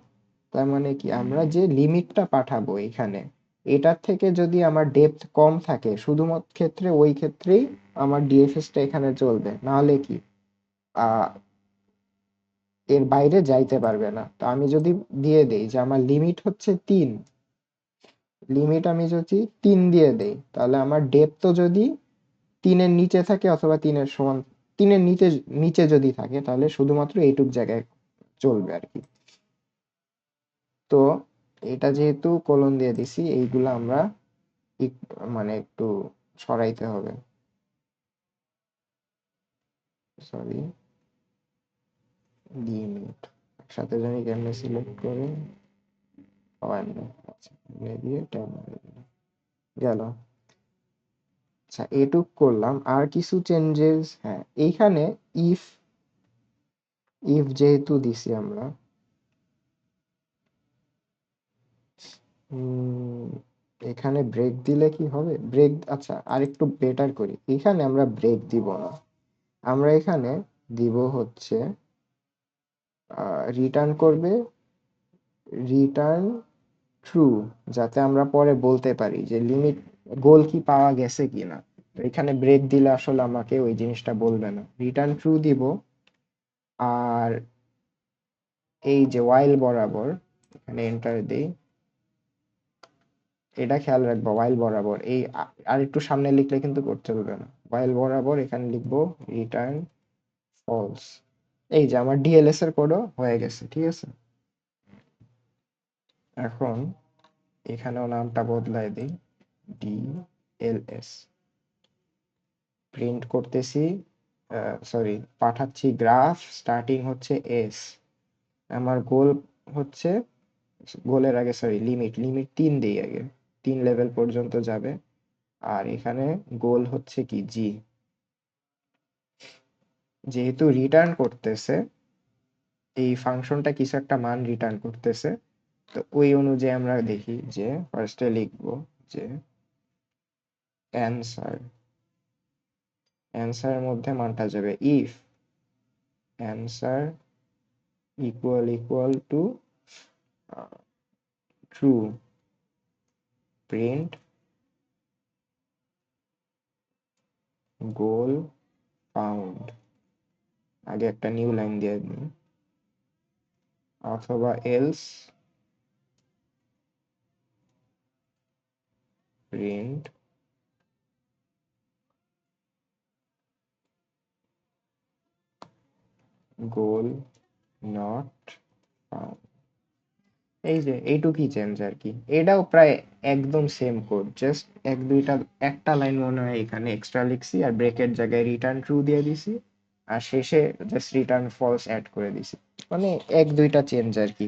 তার মানে কি, আমরা যে লিমিটটা পাঠাবো এখানে, এটার থেকে যদি আমার ডেপথ কম থাকে শুধুমাত্র ক্ষেত্রে, ওই ক্ষেত্রেই আমার ডিএফএসটা এখানে চলবে, নাহলে কি আহ এর বাইরে যাইতে পারবে না। তো আমি যদি দিয়ে দেই যে আমার লিমিট হচ্ছে 3, লিমিট আমি যদি 3 দিয়ে দেই, তাহলে আমার ডেপথও যদি 3-এর নিচে থাকে অথবা 3-এর সমান, 3-এর নিচে নিচে যদি থাকে, তাহলে শুধুমাত্র এইটুক জায়গায় চলবে আর কি। তো এটা যেহেতু কোলন দিয়ে দিছি, এইগুলা আমরা মানে একটু সরাইতে হবে, সরি, লিমিট একসাথে জানি কেমনে সিলেক্ট করে, হয় না, আচ্ছা দিয়ে গেল। আচ্ছা এটুক করলাম, আর কিছু চেঞ্জেস, হ্যাঁ এইখানে ইফ, ইফ যেহেতু দিছি আমরা, উম, এখানে ব্রেক দিলে কি হবে, ব্রেক, আচ্ছা আর একটু বেটার করি, এখানে আমরা ব্রেক দিব না, আমরা এখানে দিব হচ্ছে রিটার্ন করবে, রিটার্ন ট্রু, যাতে আমরা পরে বলতে পারি যে লিমিট গোল কি পাওয়া গেছে কিনা। তো এখানে ব্রেক দিলে আসলে আমাকে ওই জিনিসটা বলবে না, রিটার্ন ট্রু দিব। আর এই যে ওয়াইল বরাবর, এখানে এন্টার দেই, এটা খেয়াল রাখবো, ওয়াইল বরাবর এই আর একটু সামনে লিখলে কিন্তু করতে চলবে না, ওয়াইল বরাবর এখানে লিখবো রিটার্ন ফলস। এই যে আমার ডিএলএস এর কোডও হয়ে গেছে, ঠিক আছে। এখন এখানেও নামটা বদলাই দিই, ডিএলএস, প্রিন্ট করতেছি, সরি পাঠাচ্ছি গ্রাফ, স্টার্টিং হচ্ছে এস, আমার গোল হচ্ছে, গোলের আগে সরি লিমিট, লিমিট 3 দিই আগে, 3 লেভেল পর্যন্ত যাবে। আর এখানে গোল হচ্ছে কি জি, যেহেতু রিটার্ন করতেছে, এই ফাংশনটা কিছু একটা মান রিটার্ন করতেছে, তো ওই অনুযায়ী আমরা দেখি যে ফার্স্টে লিখবো যে অ্যান্সার, অ্যান্সারের মধ্যে মানটা যাবে if answer equal equal to true, print goal found, আগে একটা নিউ লাইন দিয়ে দিই, অথবা else print goal not found. এই যে এইটুকুই চেঞ্জ আর কি, এটাও প্রায় একদম সেম কোড, জাস্ট এক দুইটা, একটা লাইন মনে হয় এখানে এক্সট্রা লিখছি, আর ব্রেকের জায়গায় রিটার্ন ট্রু দিয়ে দিছি, আর শেষে জাস্ট রিটার্ন ফলস অ্যাড করে দিছি, মানে এক দুইটা চেঞ্জ আর কি,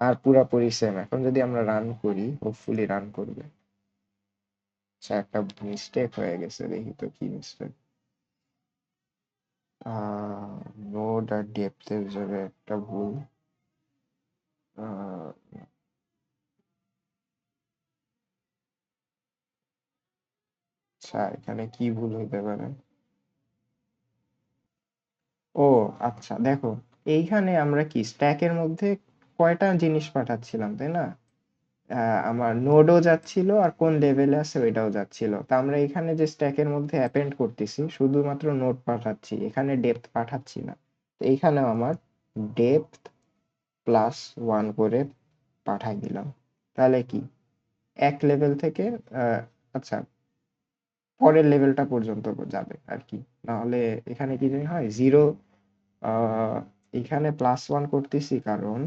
আর পুরাপুরি সেম। এখন যদি আমরা রান করি, হোপফুলি রান করবে। আচ্ছা একটা মিস্টেক হয়ে গেছে, দেখি তো কি মিস্টেক, নোড আর ডেপথের জায়গায় একটা ভুল, আহ, আচ্ছা এখানে কি ভুল হতে পারে, ও আচ্ছা, দেখো এইখানে আমরা কি স্ট্যাকের মধ্যে কয়টা জিনিস পাঠাচ্ছিলাম, তাই না? আমার নোডও যাচ্ছিল আর কোন লেভেলে আছে ওইটাও যাচ্ছিল। তা আমরা এখানে যে স্ট্যাকের মধ্যে অ্যাপেন্ড করতেছি শুধুমাত্র নোড পাঠাচ্ছি, এখানে ডেপথ পাঠাচ্ছি না। তো এইখানেও আমার ডেপথ +1 করে পাঠাই দিলাম। তাহলে কি এক লেভেল থেকে আচ্ছা পরের লেভেলটা পর্যন্ত যাবে আর কি। নাহলে এখানে কি জানি হয় জিরো, এখানে +1 করতেছি কারণ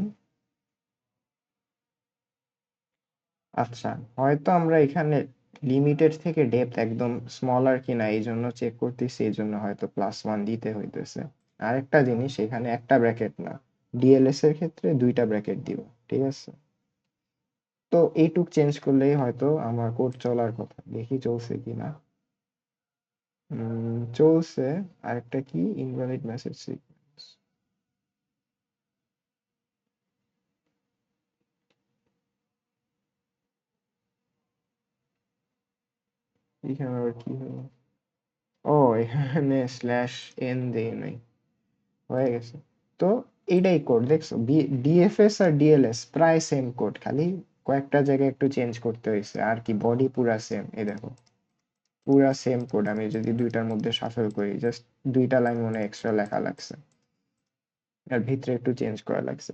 আচ্ছা হয়তো আমরা এখানে লিমিটেড থেকে ডেপথ একদম স্মলার কিনা এই জন্য চেক করতেছি, এই জন্য হয়তো +1 দিতে হইতেছে। আরেকটা জিনিস, এখানে একটা ব্র্যাকেট না, ডিএলএস এর ক্ষেত্রে দুইটা ব্র্যাকেট দিব, ঠিক আছে? তো এইটুক চেঞ্জ করলেই হয়তো আমার কোড চলার কথা, দেখি চলছে কিনা। চলছে। আরেকটা কি, ইনভ্যালিড মেসেজ সিকোয়েন্স, এখানে আবার কি হলো? ও এখানে /n দেই নাই, হয়ে গেছে। তো এইটাই কোড দেখছো, ডিএফএস আর ডিএলএস প্রায় সেম কোড, খালি কয়েকটা জায়গায় একটু চেঞ্জ করতে হয়েছে আর কি। বডি পুরা সেম, এই দেখো পুরা সেম কোড। আমি যদি দুইটার মধ্যে শাফল করি, জাস্ট দুইটা লাইন মনে এক্সট্রা লেখা লাগছে আর ভিতরে একটু চেঞ্জ করা লাগছে।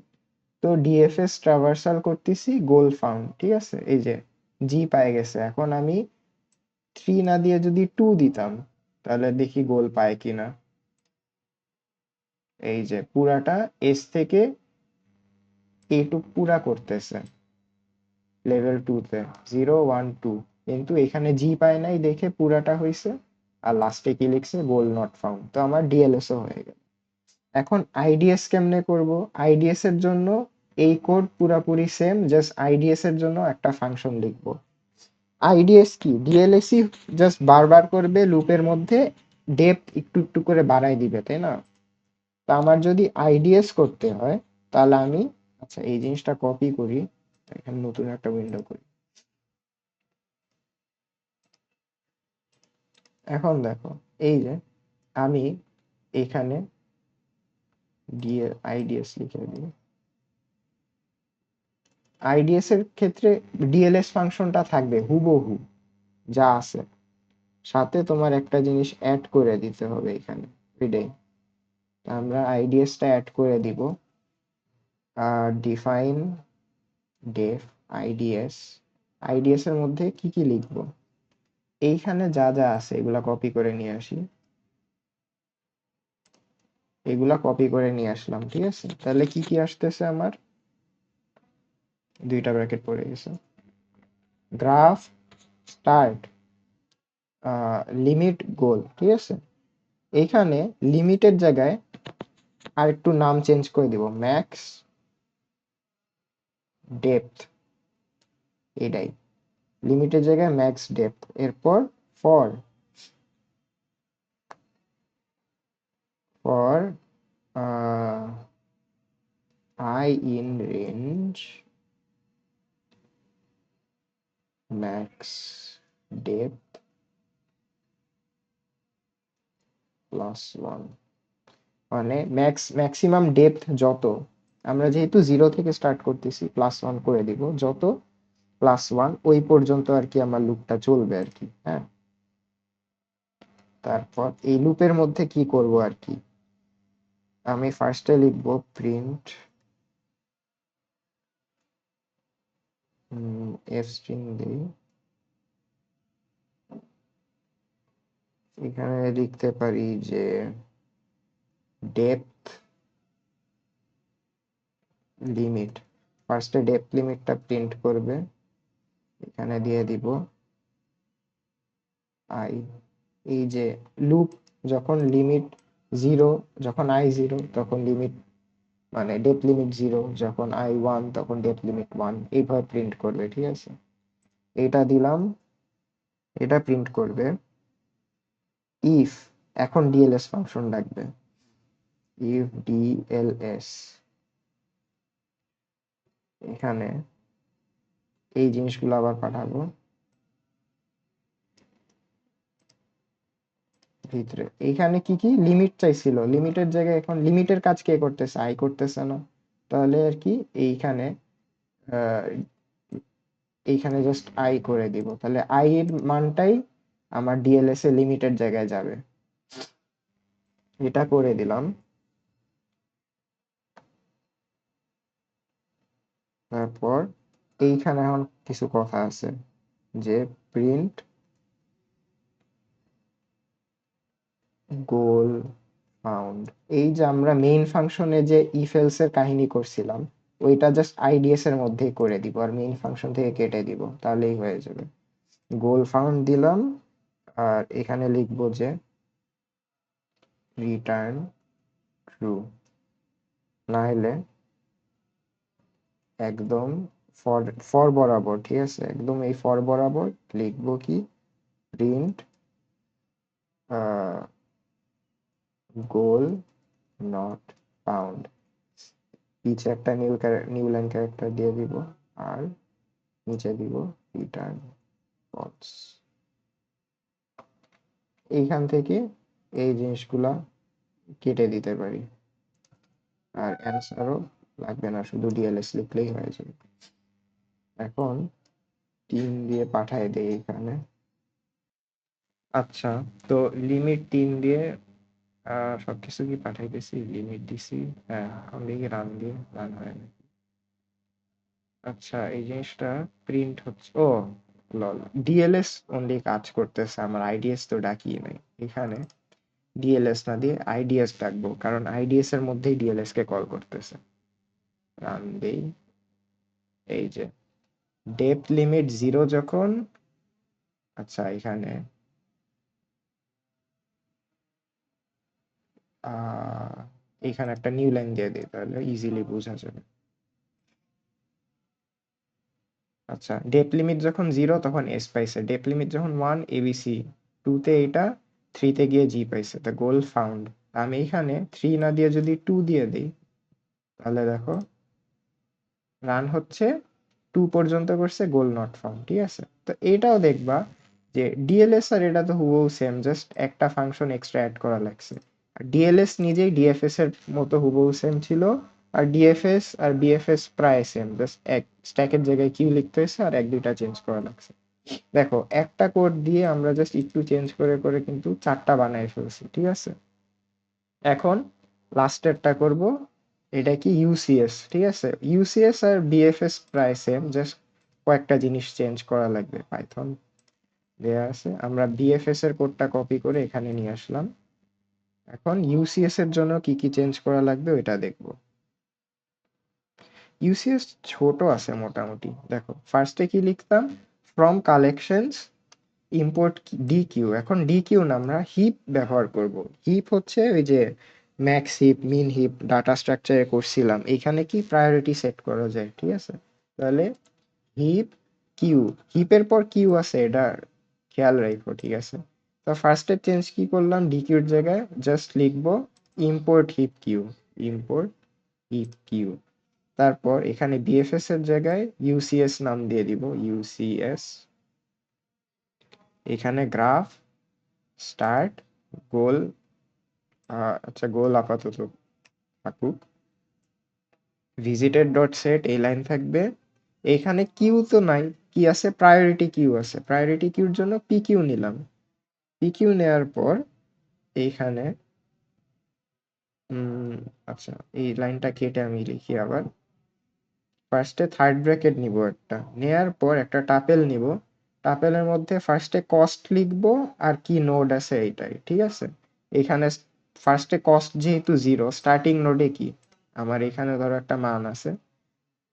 তো ডিএফএস ট্রাভার্সাল করতেছি, গোল ফাউন্ড, ঠিক আছে? এই যে জি পাই গেছে। এখন আমি 3 না দিয়ে যদি 2 দিতাম, তাহলে দেখি গোল পায় কিনা। এই যে পুরাটা এস থেকে এইটুক পুরা করতেছে লেভেল 2 তে, 0 1 2, কিন্তু এখানে জি পায় নাই দেখে পুরাটা হয়েছে। আর লাস্টে কি লিখছে, গোল নট ফাউন্ড। তো আমার ডিএলএস ও হয়ে গেল। এখন আইডিএস কেমনে করব? আইডিএস এর জন্য এই কোড পুরাপুরি সেম, জাস্ট আইডিএস এর জন্য একটা ফাংশন লিখবো। আইডিএস কি, ডিএলএসই জাস্ট বারবার করবে লুপের মধ্যে, ডেপথ একটু একটু করে বাড়াই দিবে, তাই না? তো আমার যদি আইডিএস করতে হয়, তাহলে আমি আচ্ছা এই জিনিসটা কপি করি, এখানে নতুন একটা উইন্ডো করি। এখন দেখো, এই যে আমি এখানে আইডিএস লিখে দিই। আইডিএস এর ক্ষেত্রে ডিএলএস ফাংশনটা থাকবে হুবহু যা আছে, সাথে তোমার একটা জিনিস অ্যাড করে দিতে হবে এখানে, এটাই। আমরা আইডিএসটা অ্যাড করে দিব। আর ডিফাইন ডেফ আইডিএস, আইডিএস এর মধ্যে কি কি লিখবো, এইখানে যা যা আছে এগুলা কপি করে নিয়ে আসি। এগুলা কপি করে নিয়ে আসলাম, ঠিক আছে? তাহলে কি কি আসতেছে আমার, দুইটা ব্র্যাকেট পড়ে গেছে। গ্রাফ স্টার্ট লিমিট গোল, ঠিক আছে? এইখানে লিমিটের জায়গায় আর একটু নাম চেঞ্জ করে দিব, ম্যাক্স ডেপথ, এটাই। লিমিটের জায়গায় ম্যাক্স ডেপথ। এরপর for for I in range max depth +1, মানে ম্যাক্সিমাম ডেপথ যত, আমরা যেহেতু 0 থেকে স্টার্ট করতেছি, +1 করে দিব, যত +1 ওই পর্যন্ত আর কি আমার লুপটা চলবে আর কি, হ্যাঁ। তারপর এই লুপের মধ্যে কি করব আর কি, আমি ফার্স্টে লিখবো প্রিন্ট এফ স্ট্রিং দিই, এখানে লিখতে পারি যে ডেপথ লিমিট, ফার্স্টে ডেপথ লিমিটটা প্রিন্ট করবে, এখানে দিয়ে দিব আই। এই যে লুপ যখন লিমিট 0, যখন i 0 তখন লিমিট মানে ডেপথ লিমিট 0, যখন i 1 তখন ডেপথ লিমিট 1, এইভাবে প্রিন্ট করবে, ঠিক আছে? এটা দিলাম, এটা প্রিন্ট করবে। ইফ, এখন ডিএলএস ফাংশন ডাকবে, ইফ ডিএলএস, এখানে এই জিনিসগুলো আবার পাঠাবো, ভিতরে এইখানে কি কি লিমিট চাইছিল, লিমিটের জায়গায় এখন লিমিটের কাজ কে করতেছে, আই করতেছে না। তাহলে আর কি এইখানে আহ, এইখানে জাস্ট আই করে দিব, তাহলে আই এর মানটাই আমার ডিএলএস এ লিমিটের জায়গায় যাবে। এটা করে দিলাম। তারপর এইখানে এখন কিছু কথা আছে, যে প্রিন্ট গোল ফাউন্ড। এই যে আমরা মেইন ফাংশনে যে ইফ এলস এর কাহিনী করছিলাম, ওইটা জাস্ট আইডিএস এর মধ্যেই করে দিব আর মেইন ফাংশন থেকে কেটে দিব, তাহলেই হয়ে যাবে। গোল ফাউন্ড দিলাম, আর এখানে লিখবো যে রিটার্ন ট্রু, না হলে একদম ফর ফর বরাবর, ঠিক আছে, একদম এই ফর বরাবর লিখবো কি প্রিন্ট গোল নট ফাউন্ড, পিছে একটা নিউ লাইন ক্যারেক্টার দিয়ে দিব, আর নিচে দিব রিটার্ন ফলস। এইখান থেকে এই জিনিসগুলা কেটে দিতে পারি, আর অ্যান্সারও লাগবে না, শুধু ডিএলএস লিখলেই হয়ে যাবে। এখন 3 দিয়ে পাঠাই দেই এখানে। আচ্ছা, তো লিমিট 3 দিয়ে সবকিছু কি পাঠাইতেছি, লিমিট দিছি, হ্যাঁ এখন দেখি রান দিয়ে রান হয় না। আচ্ছা, এই জিনিসটা প্রিন্ট হচ্ছে, ও লল, ডিএলএস অনলি কাজ করতেছে, আমার আইডিএস তো ডাকি নাই এখানে। ডিএলএস না দিয়ে আইডিএস ডাকবো, কারণ আইডিএস এর মধ্যেই ডিএলএস কে কল করতেছে। রান দেই। এই যে ডেপথ লিমিট 0 যখন, আচ্ছা এখানে আহ এখানে একটা নিউ লাইন দিয়ে দিই, তাহলে ইজিলি বোঝা যাবে। আচ্ছা, ডেপথ লিমিট যখন 0 তখন এস পাইছে, ডেপথ লিমিট যখন 1 এবিসি, 2 তে এটা, 3 তে গিয়ে জি পাইছে, তা গোল ফাউন্ড। আমি এখানে 3 না দিয়ে যদি 2 দিয়ে দিই, তাহলে দেখো রান হচ্ছে, 2 পর্যন্ত করছে, গোল নট ফাউন্ড, ঠিক আছে। তো এটাও দেখবা যে ডিএলএস আর এটা তো হুবহু সেম, জাস্ট একটা ফাংশন এক্সট্রা অ্যাড করা লাগছে। আর ডিএলএস নিজেই ডিএফএস এর মতো হুবহু সেম ছিল, আর ডিএফএস আর বিএফএস প্রায় সেম, জাস্ট এক স্ট্যাকের জায়গায় কিউ লিখতে হয়েছে আর এক দুইটা চেঞ্জ করা লাগছে। দেখো একটা কোড দিয়ে আমরা জাস্ট একটু চেঞ্জ করে করে কিন্তু 4টা বানায় ফেলছি, ঠিক আছে। এখন লাস্টেরটা করব, এটা কি ইউসিএস, ঠিক আছে। ইউসিএস আর বিএফএস প্রায় সেম, জাস্ট কয়েকটা জিনিস চেঞ্জ করা লাগবে। পাইথন দেয়া আছে, আমরা বিএফএস এর কোডটা কপি করে এখানে নিয়ে আসলাম। এখন ইউসিএস এর জন্য কি কি চেঞ্জ করা লাগবে ওইটা দেখব। ইউসিএস ছোট আছে মোটামুটি, দেখো ফার্স্টে কি লিখতাম, ফ্রম কালেকশনস ইম্পোর্ট ডিকিউ। এখন ডিকিউ না, আমরা হিপ ব্যবহার করব। হিপ হচ্ছে ওই যে ম্যাক্স হিপ, মিন হিপ, ডাটা স্ট্রাকচারে করছিলাম, এখানে কি প্রায়োরিটি সেট করা যায়, ঠিক আছে। তাহলে হিপ কিউ, হিপের পর কিউ আছে, এটা খেয়াল রাখবো, ঠিক আছে। তো ফার্স্টের চেঞ্জ কি করলাম, ডিকিউর জায়গায় জাস্ট লিখবো import heap queue, import heap queue. তারপর এখানে বিএফএস এর জায়গায় ইউসিএস নাম দিয়ে দিব, ইউসিএস। এখানে গ্রাফ স্টার্ট গোল, আচ্ছা গোল আপাতত থাকুক, ভিজিটেড ডট সেট এই লাইন থাকবে। এখানে কিউ তো নাই, কি আছে, প্রায়োরিটি কিউ আছে, প্রায়োরিটি কিউর জন্য পি কিউ নিলাম। পি কিউ নেওয়ার পর এইখানে আচ্ছা এই লাইনটা কেটে আমি লিখি আবার। ফার্স্টে থার্ড ব্র্যাকেট নিব একটা, নেয়ার পর একটা টাপেল নিব, টাপেলের মধ্যে ফার্স্টে কস্ট লিখবো আর কি নোড আছে এইটাই, ঠিক আছে। এখানে ফার্স্টে কস্ট যেহেতু 0, স্টার্টিং নোডে কি আমার এখানে ধরো একটা মান আছে,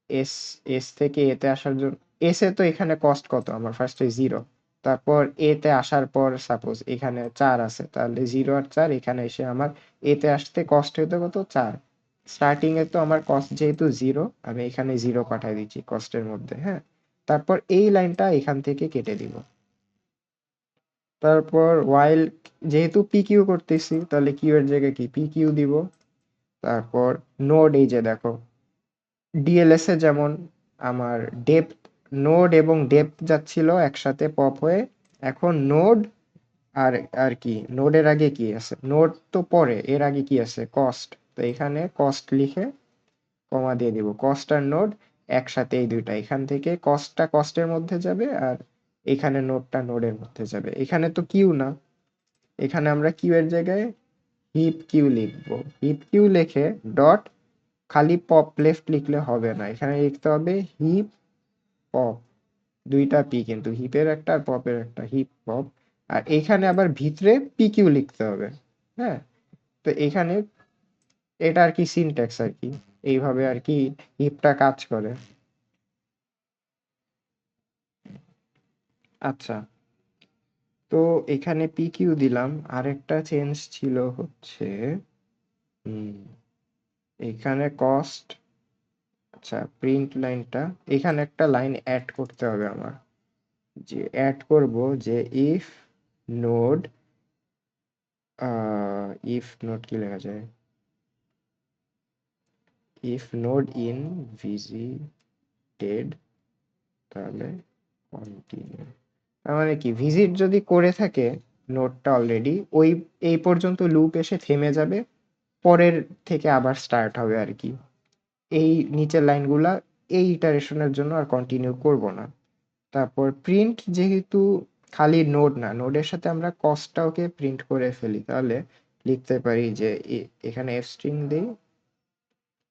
এস, এস থেকে এতে আসার জন্য, এস এ তো এখানে কস্ট কত আমার, ফার্স্টে 0, তারপর এতে আসার পর সাপোজ এখানে 4 আছে, তাহলে 0 আর 4, এখানে এসে আমার এতে আসতে কস্ট হতে কত, 4। স্টার্টিং এ তো আমার কস্ট যেহেতু 0, আমি এখানে 0 পাঠিয়ে দিচ্ছি কস্টের মধ্যে, হ্যাঁ। তারপর এই লাইনটা এখান থেকে কেটে দিব। তারপর ওয়াইল, যেহেতু পি কিউ করতেছি, তাহলে কিউ এর জায়গায় কি পি কিউ দিব। তারপর নোড, এই যে দেখো ডিএলএস এ যেমন আমার ডেপথ, নোড এবং ডেপথ যাচ্ছিল একসাথে পপ হয়ে, এখন নোড আর আর কি নোডের আগে কি আছে, নোড তো পরে, এর আগে কি আছে, কস্ট। তো এখানে কস্ট লিখে কমা দিয়ে দিব, কস্ট আর নোড একসাথে, এই দুইটা এখান থেকে কস্টটা কস্টের মধ্যে যাবে আর এখানে নোডটা নোডের মধ্যে যাবে। এখানে তো কিউ না, এখানে আমরা কিউ এর জায়গায় হিপ কিউ লিখবো। হিপ কিউ লিখে ডট, খালি পপ লেফট লিখলে হবে না, এখানে লিখতে হবে হিপ পপ, দুইটা পি কিন্তু, হিপের একটা আর পপের একটা, হিপ পপ। আর এখানে আবার ভিতরে পি কিউ লিখতে হবে। হ্যাঁ, তো এখানে এটা আর কি সিনট্যাক্স আর কি, এইভাবে আর কি হিপটা কাজ করে। আচ্ছা, তো এখানে পি কিউ দিলাম। আরেকটা চেঞ্জ ছিল হচ্ছে হুম, এখানে কস্ট, আচ্ছা প্রিন্ট লাইনটা, এখানে একটা লাইন অ্যাড করতে হবে আমার, যে অ্যাড করব যে ইফ নোড, ইফ নোড কি লেখা যায়, ইফ নোড ইন ভিজিটেড, তাহলে কন্টিনিউ। তার মানে কি, ভিজিট যদি করে থাকে নোডটা অলরেডি, ওই এই পর্যন্ত লুপ এসে থেমে যাবে, পরের থেকে আবার স্টার্ট হবে আর কি। এই নিচের লাইনগুলা এই ইটারেশনের জন্য আর কন্টিনিউ করব না। তারপর প্রিন্ট, যেহেতু খালি নোড না, নোডের সাথে আমরা কস্টটাকে প্রিন্ট করে ফেলি, তাহলে লিখতে পারি যে এখানে এফ স্ট্রিং দিই,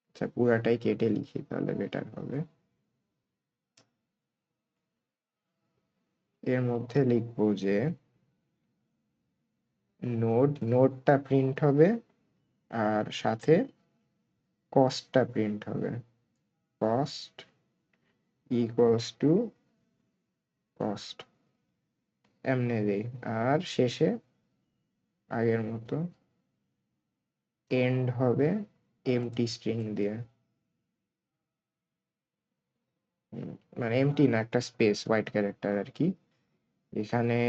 আচ্ছা পুরাটাই কেটে লিখি তাহলে বেটার হবে। এর মধ্যে লিখবো যে নোডটা প্রিন্ট হবে আর সাথে কস্টটা প্রিন্ট হবে, কস্ট ইকুয়ালস টু কস্ট, এমনি দেই। আর শেষে আগের মতো এন্ড হবে এমটি স্ট্রিং দিয়ে, মানে এমটি না, একটা স্পেস হোয়াইট ক্যারেক্টার আর কি এখানে।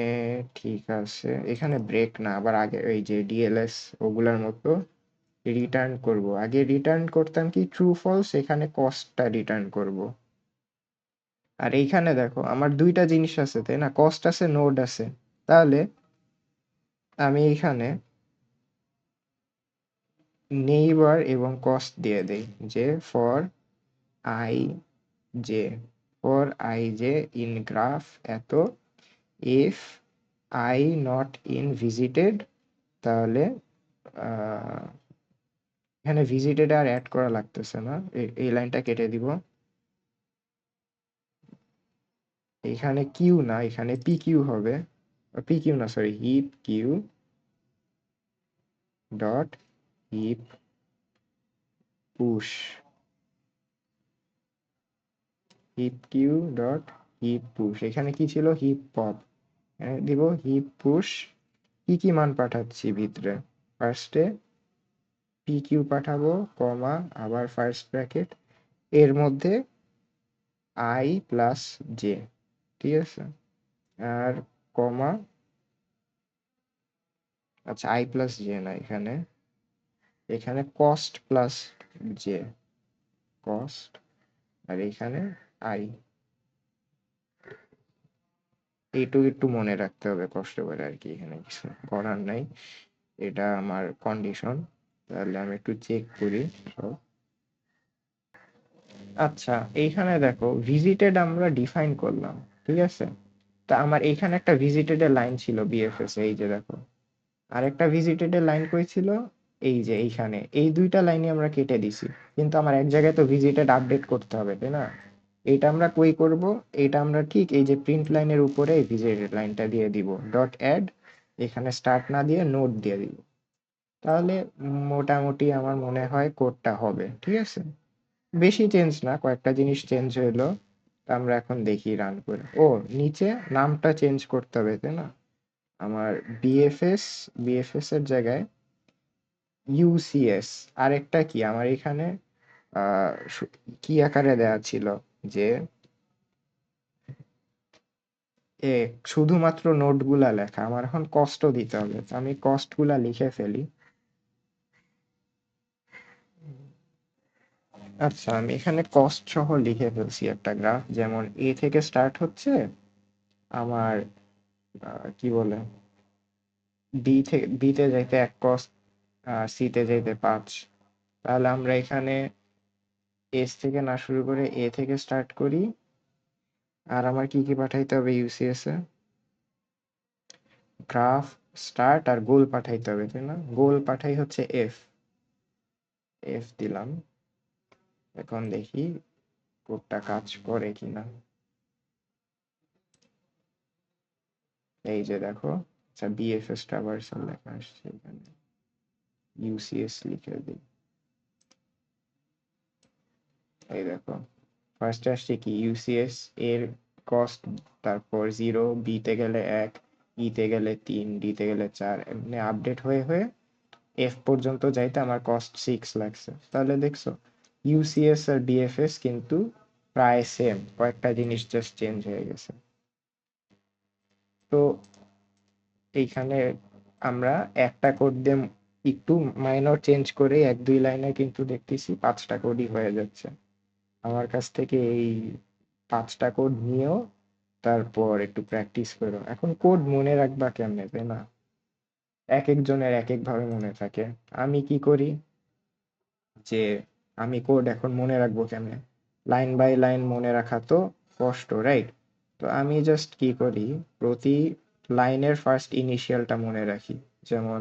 ঠিক আছে, এখানে ব্রেক না, আবার আগে এই যে ডিএলএস ওগুলার মতো রিটার্ন করব। আগে রিটার্ন করতাম কি ট্রু ফলস, এখানে কস্টটা রিটার্ন করব। আর এইখানে দেখো আমার দুইটা জিনিস আছে তাই না, কস্ট আছে নোড আছে, তাহলে আমি এইখানে নেইবার এবং কস্ট দিয়ে দেই, যে for I J, for I J in graph এত, if I not in visited, তাহলে এখানে ভিজিটেড আর অ্যাড করা লাগতেছে না, এই লাইনটা কেটে দিব। এখানে কিউ না, এখানে পি কিউ হবে, পি কিউ না sorry, heap queue dot heap push, heap queue dot heap push. এখানে কি ছিল, হিপ পপ, দিব হিপ পুশ। কি কি মান পাঠাচ্ছি ভিতরে, ফার্স্টে পি কিউ পাঠাবো, কমা আবার ফার্স্ট ব্র্যাকেট, এর মধ্যে আই প্লাস জে, ঠিক আছে, আর কমা, আচ্ছা আই প্লাস জে না, এখানে এখানে কস্ট প্লাস জে, কস্ট, আর এখানে আই। এইটুকু একটু মনে রাখতে হবে কষ্ট করে আর কি, এখানে কিছু করার নাই, এটা আমার কন্ডিশন। তাহলে আমি একটু চেক করি সব। আচ্ছা, এইখানে দেখো ভিজিটেড আমরা ডিফাইন করলাম, ঠিক আছে। তা আমার এইখানে একটা ভিজিটেড এর লাইন ছিল বিএফএস, এই যে দেখো আরেকটা ভিজিটেড এর লাইন কই ছিল, এই যে এইখানে, এই দুইটা লাইনই আমরা কেটে দিছি, কিন্তু আমার এক জায়গায় তো ভিজিটেড আপডেট করতে হবে তাই না, এটা আমরা কই করব, এটা আমরা ঠিক এই যে প্রিন্ট লাইনের উপরে এই ভিজিটেড লাইনটা দিয়ে দিব, ডট অ্যাড, এখানে স্টার্ট না দিয়ে নোট দিয়ে দিব, তাহলে মোটামুটি আমার মনে হয় কোডটা হবে, ঠিক আছে। বেশি চেঞ্জ না, কয়েকটা জিনিস চেঞ্জ হইলো। তা আমরা এখন দেখি রান করে, ও নিচে নামটা চেঞ্জ করতে হবে তাই না, আমার বিএফএস এর জায়গায় ইউসিএস। আরেকটা কি আমার এখানে কি আকারে দেওয়া ছিল, যে এ শুধুমাত্র নোটগুলা লেখা, আমার এখন কষ্ট দিতে হবে, তো আমি কস্টগুলা লিখে ফেলি। আচ্ছা, আমি এখানে কস্ট সহ লিখে ফেলছি একটা গ্রাফ, যেমন এ থেকে স্টার্ট হচ্ছে আমার কি বলে বিতে যাইতে 1 কস্ট, আর সিতে যাইতে 5। তাহলে আমরা এখানে এস থেকে না শুরু করে এ থেকে স্টার্ট করি। আর আমার কি কি পাঠাইতে হবে ইউসিএস এ? গ্রাফ, স্টার্ট আর গোল পাঠাইতে হবে, তাই না? গোল পাঠাই হচ্ছে এফ, এফ দিলাম। এখন দেখি কোডটা কাজ করে কিনা। এই যে দেখো, আচ্ছা বিএফএস ট্রাভার্সাল লেখা আসছে এখানে, ইউসিএস লিখে দিই। এই দেখো, ফার্স্টে আসছে কি ইউসিএস এর কস্ট, তারপর 0, বিতে গেলে 1, ইতে গেলে 3, ডিতে গেলে 4, এমনি আপডেট হয়ে হয়ে এফ পর্যন্ত যাইতে আমার কস্ট 6 লাগছে। তাহলে দেখছো ইউসিএস আর বিএফএস কিন্তু প্রায় সেম, কয়েকটা জিনিস জাস্ট চেঞ্জ হয়ে গেছে। তো এইখানে আমরা একটা কোড দিয়ে একটু মাইনর চেঞ্জ করে 1-2 লাইনে কিন্তু দেখতেছি 5টা কোডই হয়ে যাচ্ছে। আমার কাছ থেকে এই 5টা কোড নিয়েও তারপর একটু প্র্যাকটিস করো। এখন কোড মনে রাখবা কেমনে, তাই না? এক একজনের এক এক ভাবে মনে থাকে। আমি কি করি যে আমি কোড এখন মনে রাখবো কেমনে, লাইন বাই লাইন মনে রাখা তো কষ্ট, রাইট? তো আমি জাস্ট কি করি, প্রতি লাইনের ফার্স্ট ইনিশিয়ালটা মনে রাখি। যেমন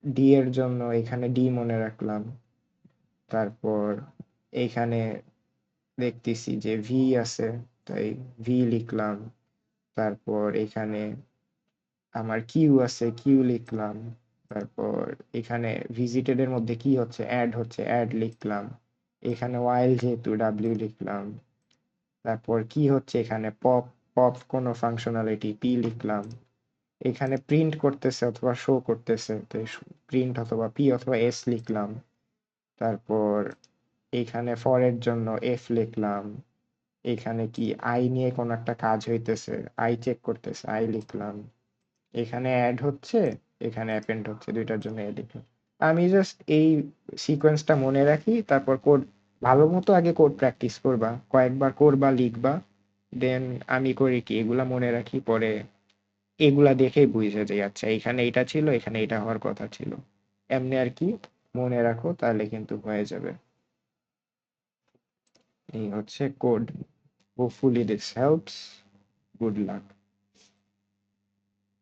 ডি এর জন্য এখানে ডি মনে রাখলাম, তারপর এইখানে দেখতেছি যে ভি আছে, তাই ভি লিখলাম। তারপর এখানে আমার কিউ আছে, কিউ লিখলাম। তারপর এখানে ভিজিটেড এর মধ্যে কি হচ্ছে, অ্যাড হচ্ছে, অ্যাড লিখলাম। এখানে ওয়াইল যেহেতু ডাব্লিউ লিখলাম। তারপর কি হচ্ছে এখানে, পপ, পপ কোনো ফাংশনালিটি, পি লিখলাম। এখানে প্রিন্ট করতেছে অথবা শো করতেছে, তো প্রিন্ট অথবা পি অথবা এস লিখলাম। তারপর এখানে ফর এর জন্য এফ লিখলাম। এখানে কি আই নিয়ে কোন একটা কাজ হইতেছে, আই চেক করতেছে, আই লিখলাম। এখানে অ্যাড হচ্ছে, এখানে অ্যাপেন্ড হচ্ছে, দুইটার জন্য এ লিখলাম। আমি জাস্ট এই সিকোয়েন্সটা মনে রাখি, তারপর কোড ভালো মতো আগে কোড প্র্যাকটিস করবা, কয়েকবার করবা, লিখবা। দেন আমি করি কি, এগুলা মনে রাখি, পরে এগুলা দেখেই বুঝে যাই আচ্ছা এখানে এটা ছিল, এখানে এটা হওয়ার কথা ছিল। এমনি আর কি মনে রাখো, তাহলে কিন্তু হয়ে যাবে। এই হচ্ছে code. Hopefully this helps. Good luck.